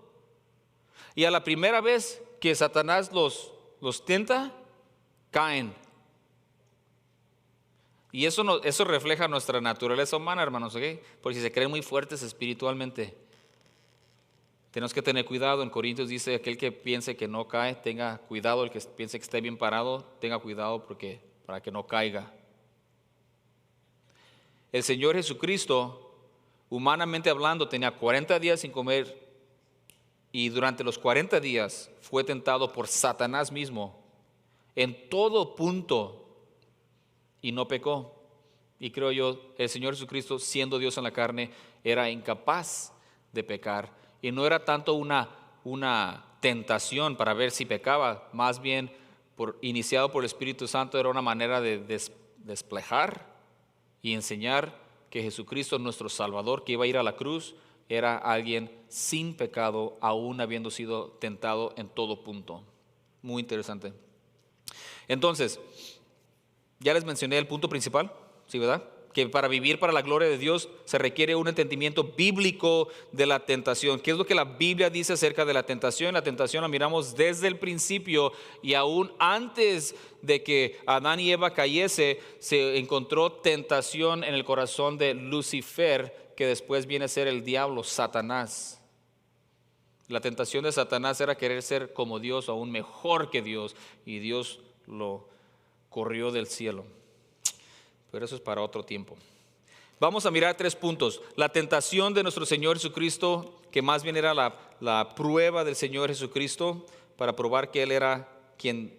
Y a la primera vez que Satanás los tenta, caen. Y eso refleja nuestra naturaleza humana, hermanos, ¿ok? Porque si se creen muy fuertes espiritualmente, tenemos que tener cuidado. En Corintios dice: aquel que piense que no cae, tenga cuidado. El que piense que esté bien parado, tenga cuidado para que no caiga. El Señor Jesucristo, humanamente hablando, tenía 40 días sin comer, y durante los 40 días fue tentado por Satanás mismo en todo punto y no pecó. Y creo yo, el Señor Jesucristo, siendo Dios en la carne, era incapaz de pecar. Y no era tanto una tentación para ver si pecaba, más bien iniciado por el Espíritu Santo, era una manera de desplejar y enseñar que Jesucristo, nuestro Salvador, que iba a ir a la cruz, era alguien sin pecado, aún habiendo sido tentado en todo punto. Muy interesante. Entonces, ya les mencioné el punto principal, ¿sí, verdad? Que para vivir para la gloria de Dios se requiere un entendimiento bíblico de la tentación. ¿Qué es lo que la Biblia dice acerca de la tentación? La tentación la miramos desde el principio, y aún antes de que Adán y Eva cayese, se encontró tentación en el corazón de Lucifer, que después viene a ser el diablo, Satanás. La tentación de Satanás era querer ser como Dios, aún mejor que Dios, y Dios lo corrió del cielo. Pero eso es para otro tiempo. Vamos a mirar 3 puntos. La tentación de nuestro Señor Jesucristo, que más bien era la prueba del Señor Jesucristo para probar que Él era quien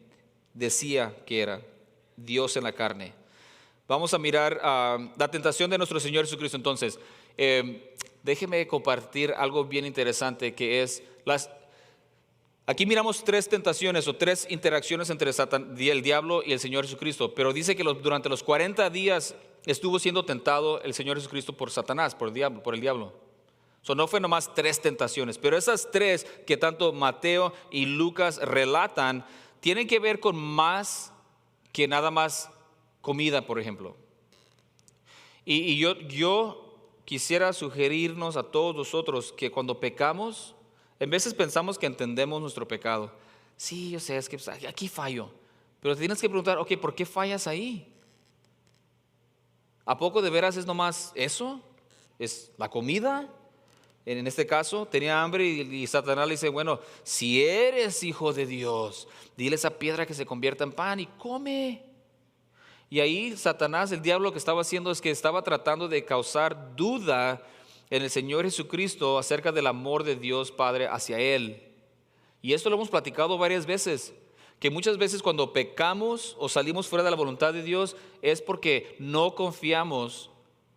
decía que era, Dios en la carne. Vamos a mirar la tentación de nuestro Señor Jesucristo. Entonces, déjeme compartir algo bien interesante que es aquí miramos 3 tentaciones o 3 interacciones entre el diablo y el Señor Jesucristo, pero dice que durante los 40 días estuvo siendo tentado el Señor Jesucristo por Satanás, por el diablo. No fue nomás 3 tentaciones, pero esas 3 que tanto Mateo y Lucas relatan tienen que ver con más que nada más comida, por ejemplo. Y yo quisiera sugerirnos a todos nosotros que cuando pecamos, en veces pensamos que entendemos nuestro pecado. Sí, yo sé, es que aquí fallo. Pero te tienes que preguntar, ok, ¿por qué fallas ahí? ¿A poco de veras es nomás eso? ¿Es la comida? En este caso, tenía hambre y Satanás le dice, bueno, si eres hijo de Dios, dile a esa piedra que se convierta en pan y come. Y ahí Satanás, el diablo, lo que estaba haciendo es que estaba tratando de causar duda en el Señor Jesucristo acerca del amor de Dios Padre hacia Él. Y esto lo hemos platicado varias veces, que muchas veces cuando pecamos o salimos fuera de la voluntad de Dios es porque no confiamos,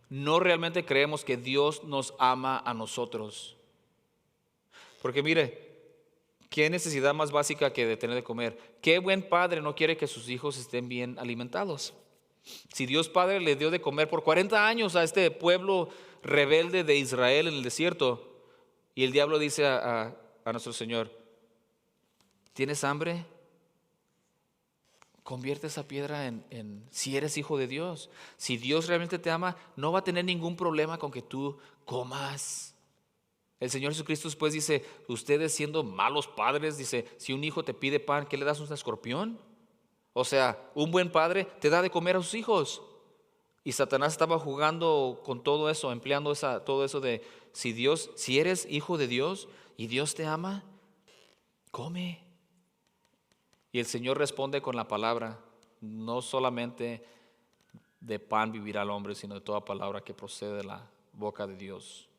no realmente creemos que Dios nos ama a nosotros. Porque mire, ¿qué necesidad más básica que de tener de comer? ¿Qué buen padre no quiere que sus hijos estén bien alimentados? Si Dios Padre le dio de comer por 40 años a este pueblo rebelde de Israel en el desierto, y el diablo dice a nuestro Señor, ¿tienes hambre? Convierte esa piedra si eres hijo de Dios. Si Dios realmente te ama, no va a tener ningún problema con que tú comas. El Señor Jesucristo después dice, ustedes siendo malos padres, dice, si un hijo te pide pan, ¿qué le das? ¿Un escorpión? O sea, un buen padre te da de comer a sus hijos. Y Satanás estaba jugando con todo eso, empleando todo eso de si eres hijo de Dios y Dios te ama, come. Y el Señor responde con la palabra, no solamente de pan vivirá el hombre, sino de toda palabra que procede de la boca de Dios.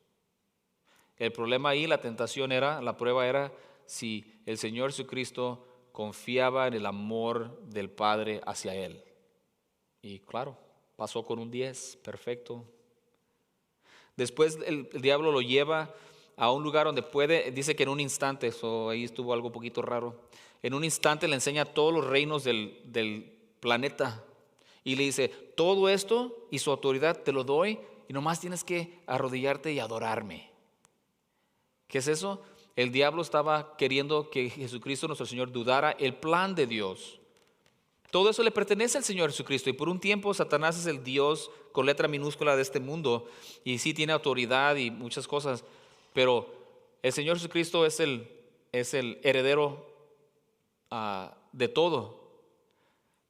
El problema ahí, la prueba era si el Señor Jesucristo confiaba en el amor del Padre hacia Él. Y claro, pasó con un 10, perfecto. Después el diablo lo lleva a un lugar donde dice que en un instante, ahí estuvo algo un poquito raro, en un instante le enseña todos los reinos del planeta y le dice, todo esto y su autoridad te lo doy y nomás tienes que arrodillarte y adorarme. ¿Qué es eso? El diablo estaba queriendo que Jesucristo nuestro Señor dudara el plan de Dios. Todo eso le pertenece al Señor Jesucristo y por un tiempo Satanás es el Dios con letra minúscula de este mundo y sí tiene autoridad y muchas cosas, pero el Señor Jesucristo es el heredero de todo.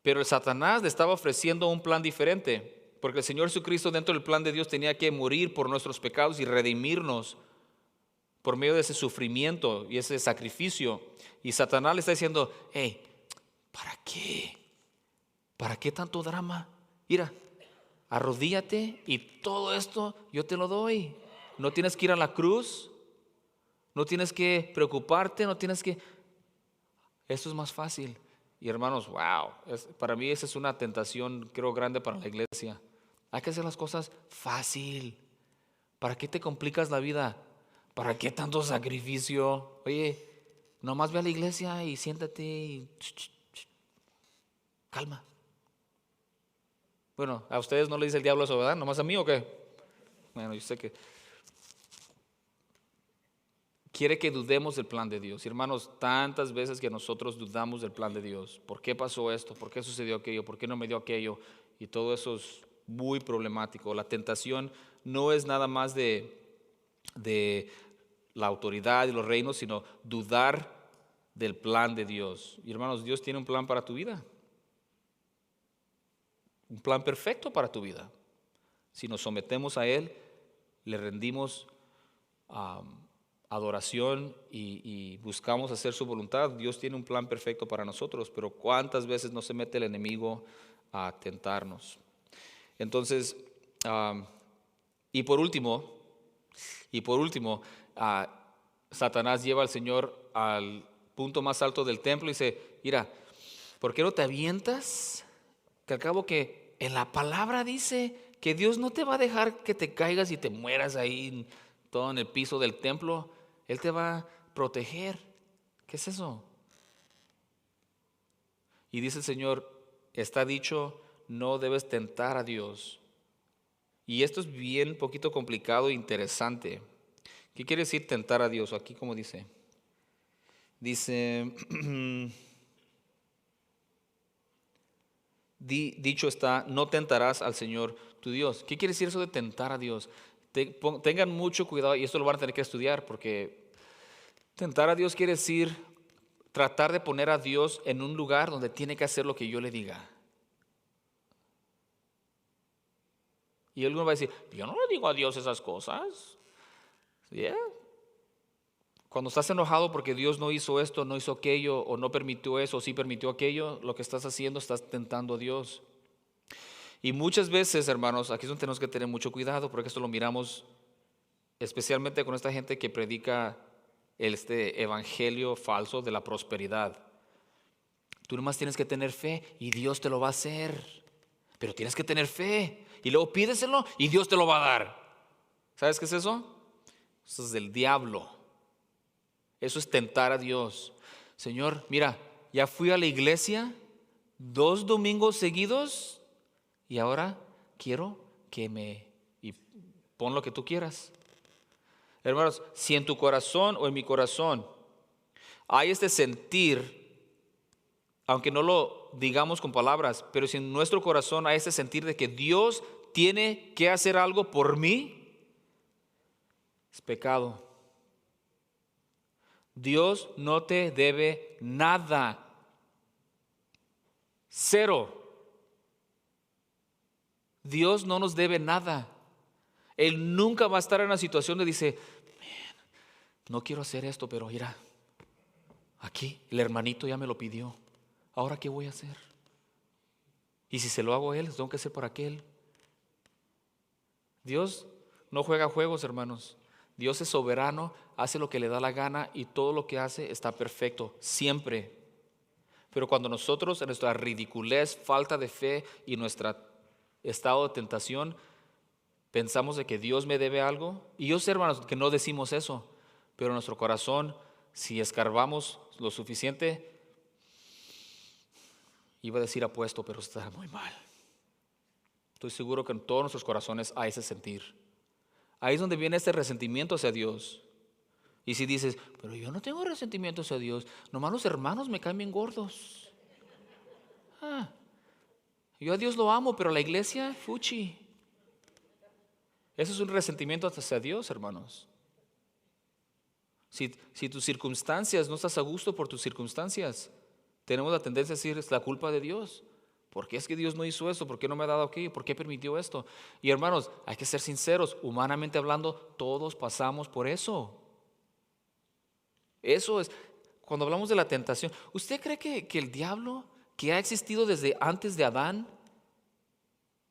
Pero el Satanás le estaba ofreciendo un plan diferente, porque el Señor Jesucristo dentro del plan de Dios tenía que morir por nuestros pecados y redimirnos por medio de ese sufrimiento y ese sacrificio. Y Satanás le está diciendo, hey, ¿para qué? ¿Para qué tanto drama? Mira, arrodíllate y todo esto yo te lo doy. No tienes que ir a la cruz, no tienes que preocuparte, esto es más fácil. Y hermanos, wow, para mí esa es una tentación, creo, grande para la iglesia. Hay que hacer las cosas fácil. ¿Para qué te complicas la vida? ¿Para qué tanto sacrificio? Oye, nomás ve a la iglesia y siéntate y calma. Bueno, a ustedes no le dice el diablo eso, ¿verdad? ¿Nomás a mí o qué? Bueno, yo sé que quiere que dudemos del plan de Dios. Y hermanos, tantas veces que nosotros dudamos del plan de Dios. ¿Por qué pasó esto? ¿Por qué sucedió aquello? ¿Por qué no me dio aquello? Y todo eso es muy problemático. La tentación no es nada más de la autoridad y los reinos, sino dudar del plan de Dios. Y hermanos, Dios tiene un plan para tu vida. Un plan perfecto para tu vida. Si nos sometemos a Él, le rendimos adoración y buscamos hacer su voluntad, Dios tiene un plan perfecto para nosotros, pero ¿cuántas veces no se mete el enemigo a tentarnos? Entonces, Y por último, Satanás lleva al Señor al punto más alto del templo y dice, mira, ¿por qué no te avientas? Que al cabo que en la palabra dice que Dios no te va a dejar que te caigas y te mueras ahí todo en el piso del templo. Él te va a proteger. ¿Qué es eso? Y dice el Señor, está dicho, no debes tentar a Dios. Y esto es bien poquito complicado e interesante. ¿Qué quiere decir tentar a Dios? Aquí como dice. Dice, dicho está, no tentarás al Señor tu Dios. ¿Qué quiere decir eso de tentar a Dios? Tengan mucho cuidado, y esto lo van a tener que estudiar, porque tentar a Dios quiere decir tratar de poner a Dios en un lugar donde tiene que hacer lo que yo le diga. Y alguno va a decir, yo no le digo a Dios esas cosas. Yeah. Cuando estás enojado porque Dios no hizo esto, no hizo aquello, o no permitió eso, o sí permitió aquello, lo que estás haciendo, estás tentando a Dios. Y muchas veces, hermanos, aquí es donde tenemos que tener mucho cuidado, porque esto lo miramos especialmente con esta gente que predica este evangelio falso de la prosperidad. Tú nomás tienes que tener fe y Dios te lo va a hacer. Pero tienes que tener fe y luego pídeselo y Dios te lo va a dar. ¿Sabes qué es eso? Eso es del diablo. Eso es tentar a Dios. Señor, mira, ya fui a la iglesia 2 domingos seguidos y ahora quiero que y pon lo que tú quieras. Hermanos, si en tu corazón o en mi corazón hay este sentir, aunque no lo digamos con palabras, pero si en nuestro corazón hay este sentir de que Dios tiene que hacer algo por mí, es pecado. Dios no te debe nada. 0. Dios no nos debe nada. Él nunca va a estar en una situación donde dice, no quiero hacer esto, pero mira, aquí el hermanito ya me lo pidió. ¿Ahora qué voy a hacer? Y si se lo hago a él, tengo que hacer para aquel. Dios no juega juegos, hermanos. Dios es soberano, hace lo que le da la gana y todo lo que hace está perfecto, siempre. Pero cuando nosotros, en nuestra ridiculez, falta de fe y nuestro estado de tentación, pensamos de que Dios me debe algo, y yo sé, hermanos, que no decimos eso, pero en nuestro corazón, si escarbamos lo suficiente, iba a decir apuesto, pero está muy mal. Estoy seguro que en todos nuestros corazones hay ese sentir. Ahí es donde viene este resentimiento hacia Dios. Y si dices, pero yo no tengo resentimiento hacia Dios, nomás los hermanos me caen bien gordos. Yo a Dios lo amo, pero la iglesia, fuchi. Eso es un resentimiento hacia Dios, hermanos. Si tus circunstancias, no estás a gusto por tus circunstancias, tenemos la tendencia a decir, es la culpa de Dios. ¿Por qué es que Dios no hizo esto? ¿Por qué no me ha dado aquello? ¿Por qué permitió esto? Y hermanos, hay que ser sinceros, humanamente hablando, todos pasamos por eso. Eso es, cuando hablamos de la tentación, ¿usted cree que el diablo, que ha existido desde antes de Adán,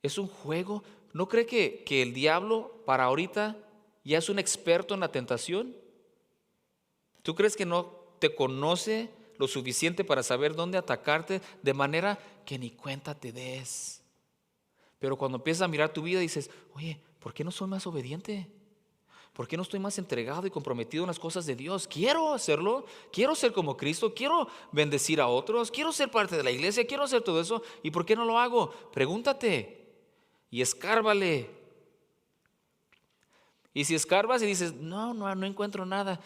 es un juego? ¿No cree que el diablo para ahorita ya es un experto en la tentación? ¿Tú crees que no te conoce lo suficiente para saber dónde atacarte de manera que ni cuenta te des? Pero cuando empiezas a mirar tu vida dices, oye, ¿por qué no soy más obediente? ¿Por qué no estoy más entregado y comprometido en las cosas de Dios? Quiero hacerlo, quiero ser como Cristo, quiero bendecir a otros, quiero ser parte de la iglesia, quiero hacer todo eso. ¿Y por qué no lo hago? Pregúntate y escárbale. Y si escarbas y dices, no encuentro nada,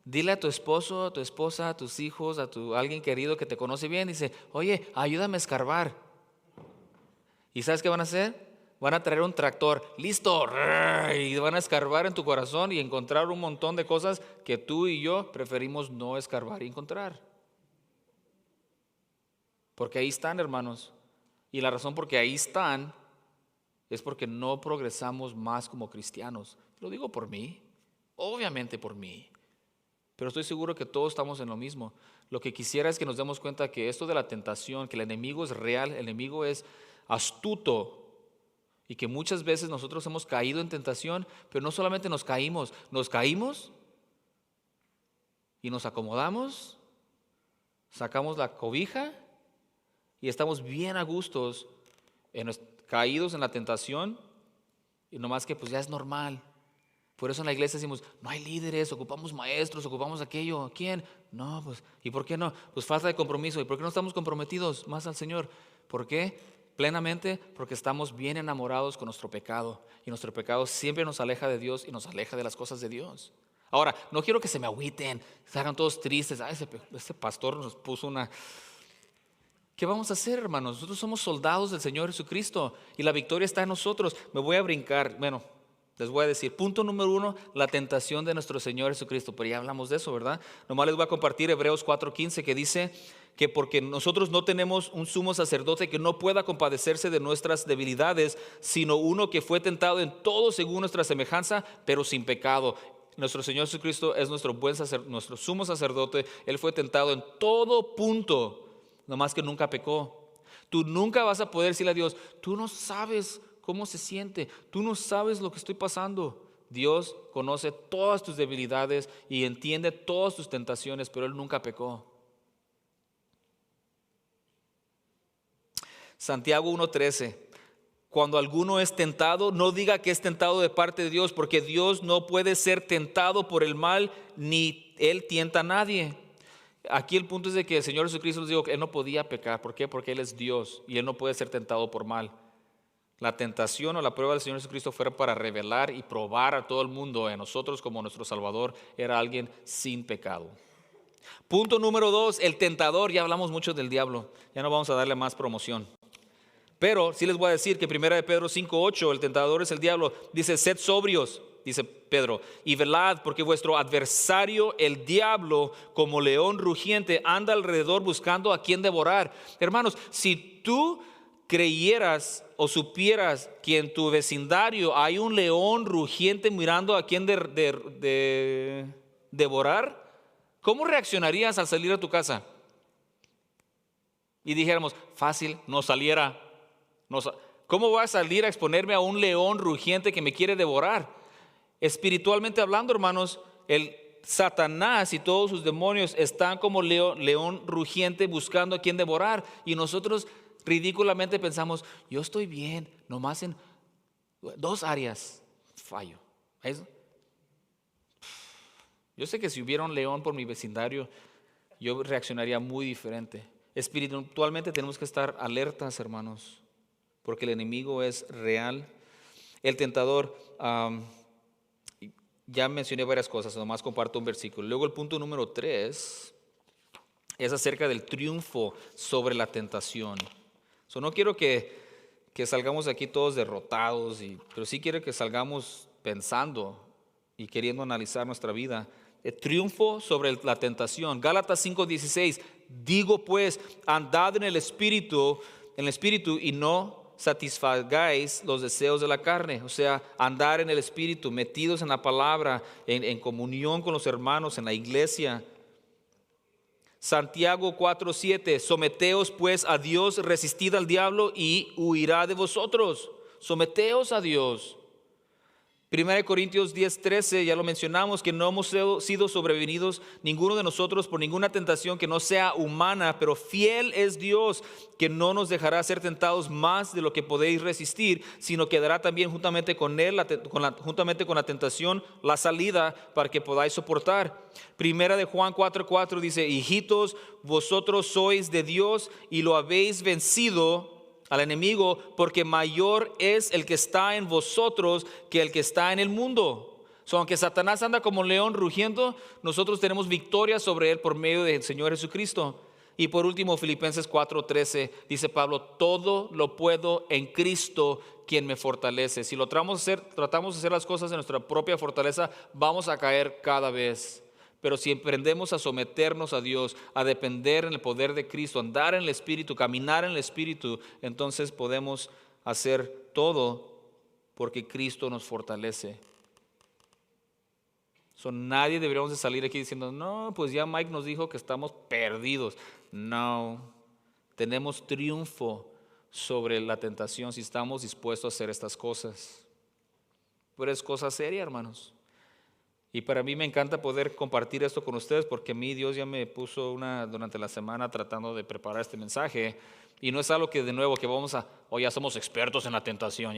dile a tu esposo, a tu esposa, a tus hijos, a alguien querido que te conoce bien, dice, oye, ayúdame a escarbar. ¿Y sabes qué van a hacer? Van a traer un tractor, listo, y van a escarbar en tu corazón y encontrar un montón de cosas que tú y yo preferimos no escarbar y encontrar. Porque ahí están, hermanos. Y la razón por qué ahí están es porque no progresamos más como cristianos. Lo digo por mí, obviamente por mí. Pero estoy seguro que todos estamos en lo mismo. Lo que quisiera es que nos demos cuenta que esto de la tentación, que el enemigo es real, el enemigo es astuto. Y que muchas veces nosotros hemos caído en tentación, pero no solamente nos caímos y nos acomodamos, sacamos la cobija y estamos bien a gustos, caídos en la tentación, y nomás que pues ya es normal. Por eso en la iglesia decimos, no hay líderes, ocupamos maestros, ocupamos aquello. ¿Quién? No, pues, ¿y por qué no? Pues falta de compromiso. ¿Y por qué no estamos comprometidos más al Señor? ¿Por qué? Plenamente porque estamos bien enamorados con nuestro pecado. Y nuestro pecado siempre nos aleja de Dios y nos aleja de las cosas de Dios. Ahora, no quiero que se me agüiten, se hagan todos tristes. Ese pastor nos puso una... ¿Qué vamos a hacer, hermanos? Nosotros somos soldados del Señor Jesucristo y la victoria está en nosotros. Me voy a brincar, les voy a decir, punto número 1, la tentación de nuestro Señor Jesucristo. Pero ya hablamos de eso, ¿verdad? Nomás les voy a compartir Hebreos 4:15, que dice que porque nosotros no tenemos un sumo sacerdote que no pueda compadecerse de nuestras debilidades, sino uno que fue tentado en todo según nuestra semejanza, pero sin pecado. Nuestro Señor Jesucristo es nuestro sumo sacerdote. Él fue tentado en todo punto, nomás que nunca pecó. Tú nunca vas a poder decirle a Dios, tú no sabes cómo se siente, tú no sabes lo que estoy pasando. Dios conoce todas tus debilidades y entiende todas tus tentaciones, pero Él nunca pecó. Santiago 1:13. Cuando alguno es tentado, no diga que es tentado de parte de Dios, porque Dios no puede ser tentado por el mal, ni Él tienta a nadie. Aquí el punto es de que el Señor Jesucristo nos dijo que Él no podía pecar. ¿Por qué? Porque Él es Dios y Él no puede ser tentado por mal. La tentación o la prueba del Señor Jesucristo fue para revelar y probar a todo el mundo, a nosotros como nuestro Salvador, era alguien sin pecado. Punto número 2, el tentador. Ya hablamos mucho del diablo, ya no vamos a darle más promoción. Pero sí les voy a decir que 1 de Pedro 5:8, el tentador es el diablo. Dice, sed sobrios, dice Pedro, y velad, porque vuestro adversario, el diablo, como león rugiente, anda alrededor buscando a quien devorar. Hermanos, si tú creyeras o supieras que en tu vecindario hay un león rugiente mirando a quien devorar, ¿cómo reaccionarías al salir a tu casa? Y dijéramos, fácil, no saliera. ¿Cómo voy a salir a exponerme a un león rugiente que me quiere devorar? Espiritualmente hablando, hermanos, el Satanás y todos sus demonios están como león rugiente buscando a quien devorar. Y nosotros ridículamente pensamos, yo estoy bien, nomás en 2 áreas fallo. Yo sé que si hubiera un león por mi vecindario, yo reaccionaría muy diferente. Espiritualmente tenemos que estar alertas, hermanos, porque el enemigo es real. El tentador, ya mencioné varias cosas, nomás comparto un versículo. Luego el punto número 3 es acerca del triunfo sobre la tentación. No quiero que salgamos de aquí todos derrotados, pero sí quiero que salgamos pensando y queriendo analizar nuestra vida. El triunfo sobre la tentación. Gálatas 5:16, digo pues, andad en el espíritu y no satisfagáis los deseos de la carne. O sea, andar en el espíritu, metidos en la palabra, en comunión con los hermanos, en la iglesia. Santiago 4:7, someteos pues a Dios, resistid al diablo y huirá de vosotros. Someteos a Dios. 1 Corintios 10:13, ya lo mencionamos, que no hemos sido sobrevenidos ninguno de nosotros por ninguna tentación que no sea humana, pero fiel es Dios, que no nos dejará ser tentados más de lo que podéis resistir, sino que dará también juntamente con él, juntamente con la tentación, la salida para que podáis soportar. 1 de Juan 4:4 dice, hijitos, vosotros sois de Dios y lo habéis vencido al enemigo, porque mayor es el que está en vosotros que el que está en el mundo. Aunque Satanás anda como león rugiendo, nosotros tenemos victoria sobre él por medio del Señor Jesucristo. Y por último, Filipenses 4:13, dice Pablo, todo lo puedo en Cristo quien me fortalece. Si tratamos de hacer las cosas en nuestra propia fortaleza, vamos a caer cada vez. Pero si aprendemos a someternos a Dios, a depender en el poder de Cristo, andar en el Espíritu, caminar en el Espíritu, entonces podemos hacer todo porque Cristo nos fortalece. Nadie deberíamos de salir aquí diciendo, no, pues ya Mike nos dijo que estamos perdidos. No, tenemos triunfo sobre la tentación si estamos dispuestos a hacer estas cosas. Pero es cosa seria, hermanos. Y para mí me encanta poder compartir esto con ustedes porque a mí Dios ya me puso durante la semana tratando de preparar este mensaje. Y no es algo que de nuevo que vamos a, ya somos expertos en la tentación.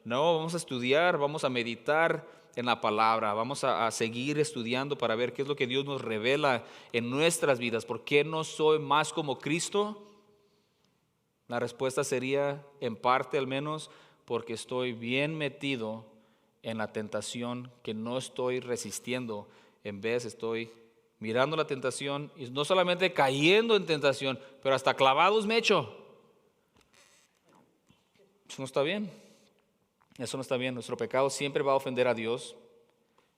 No, vamos a estudiar, vamos a meditar en la palabra, vamos a seguir estudiando para ver qué es lo que Dios nos revela en nuestras vidas. ¿Por qué no soy más como Cristo? La respuesta sería, en parte al menos, porque estoy bien metido en la tentación que no estoy resistiendo. En vez estoy mirando la tentación y no solamente cayendo en tentación, pero hasta clavados me echo. Eso no está bien. Eso no está bien. Nuestro pecado siempre va a ofender a Dios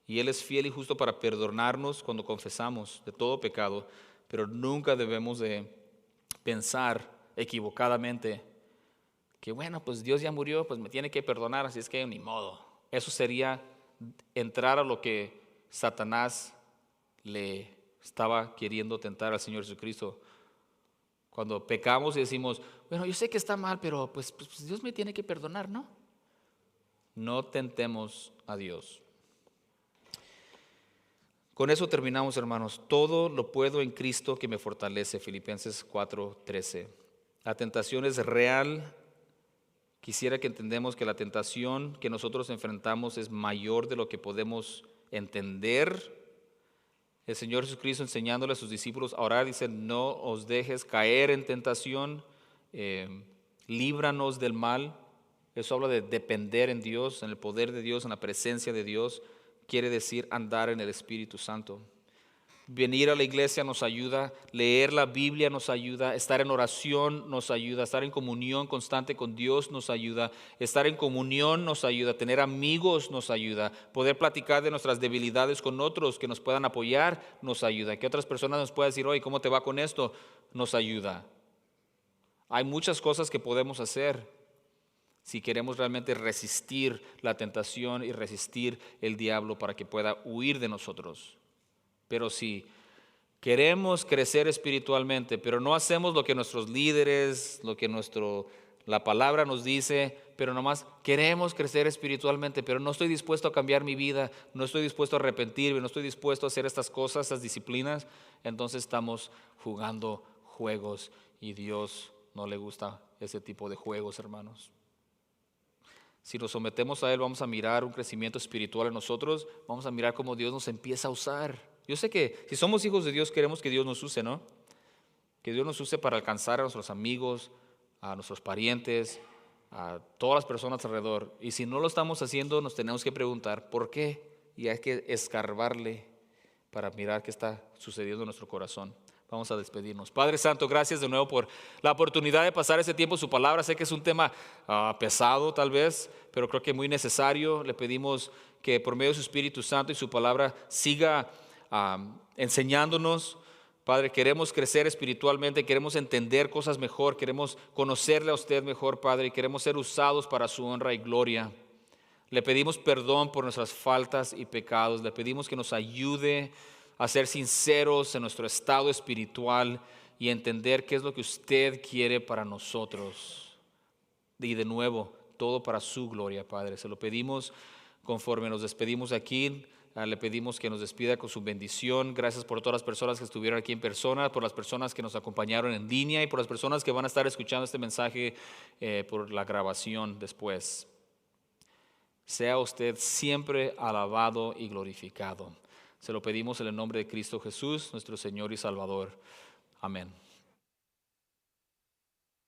y Él es fiel y justo para perdonarnos cuando confesamos de todo pecado, pero nunca debemos de pensar equivocadamente que bueno, pues Dios ya murió, pues me tiene que perdonar, así es que ni modo. Eso sería entrar a lo que Satanás le estaba queriendo tentar al Señor Jesucristo. Cuando pecamos y decimos, bueno, yo sé que está mal, pero pues Dios me tiene que perdonar, ¿no? No tentemos a Dios. Con eso terminamos, hermanos. Todo lo puedo en Cristo que me fortalece. Filipenses 4:13. La tentación es real. Quisiera que entendamos que la tentación que nosotros enfrentamos es mayor de lo que podemos entender. El Señor Jesucristo enseñándole a sus discípulos a orar, dice, no os dejes caer en tentación, líbranos del mal. Eso habla de depender en Dios, en el poder de Dios, en la presencia de Dios. Quiere decir andar en el Espíritu Santo. Venir a la iglesia nos ayuda, leer la Biblia nos ayuda, estar en oración nos ayuda, estar en comunión constante con Dios nos ayuda, estar en comunión nos ayuda, tener amigos nos ayuda, poder platicar de nuestras debilidades con otros que nos puedan apoyar nos ayuda, que otras personas nos puedan decir, oye, ¿cómo te va con esto? Nos ayuda. Hay muchas cosas que podemos hacer si queremos realmente resistir la tentación y resistir el diablo para que pueda huir de nosotros. Pero si queremos crecer espiritualmente, pero no hacemos lo que nuestros líderes, lo que la palabra nos dice, pero nomás queremos crecer espiritualmente, pero no estoy dispuesto a cambiar mi vida, no estoy dispuesto a arrepentirme, no estoy dispuesto a hacer estas cosas, estas disciplinas, entonces estamos jugando juegos y Dios no le gusta ese tipo de juegos, hermanos. Si nos sometemos a Él, vamos a mirar un crecimiento espiritual en nosotros, vamos a mirar cómo Dios nos empieza a usar. Yo sé que si somos hijos de Dios, queremos que Dios nos use, ¿no? Que Dios nos use para alcanzar a nuestros amigos, a nuestros parientes, a todas las personas alrededor. Y si no lo estamos haciendo, nos tenemos que preguntar ¿por qué? Y hay que escarbarle para mirar qué está sucediendo en nuestro corazón. Vamos a despedirnos. Padre Santo, gracias de nuevo por la oportunidad de pasar ese tiempo en su palabra. Sé que es un tema pesado tal vez, pero creo que muy necesario. Le pedimos que por medio de su Espíritu Santo y su palabra siga enseñándonos. Padre, queremos crecer espiritualmente, queremos entender cosas mejor, queremos conocerle a usted mejor, Padre, y queremos ser usados para su honra y gloria. Le pedimos perdón por nuestras faltas y pecados. Le pedimos que nos ayude a ser sinceros en nuestro estado espiritual y entender qué es lo que usted quiere para nosotros. Y de nuevo, todo para su gloria, Padre. Se lo pedimos conforme nos despedimos aquí. Le pedimos que nos despida con su bendición. Gracias por todas las personas que estuvieron aquí en persona, por las personas que nos acompañaron en línea y por las personas que van a estar escuchando este mensaje por la grabación después. Sea usted siempre alabado y glorificado. Se lo pedimos en el nombre de Cristo Jesús, nuestro Señor y Salvador. Amén.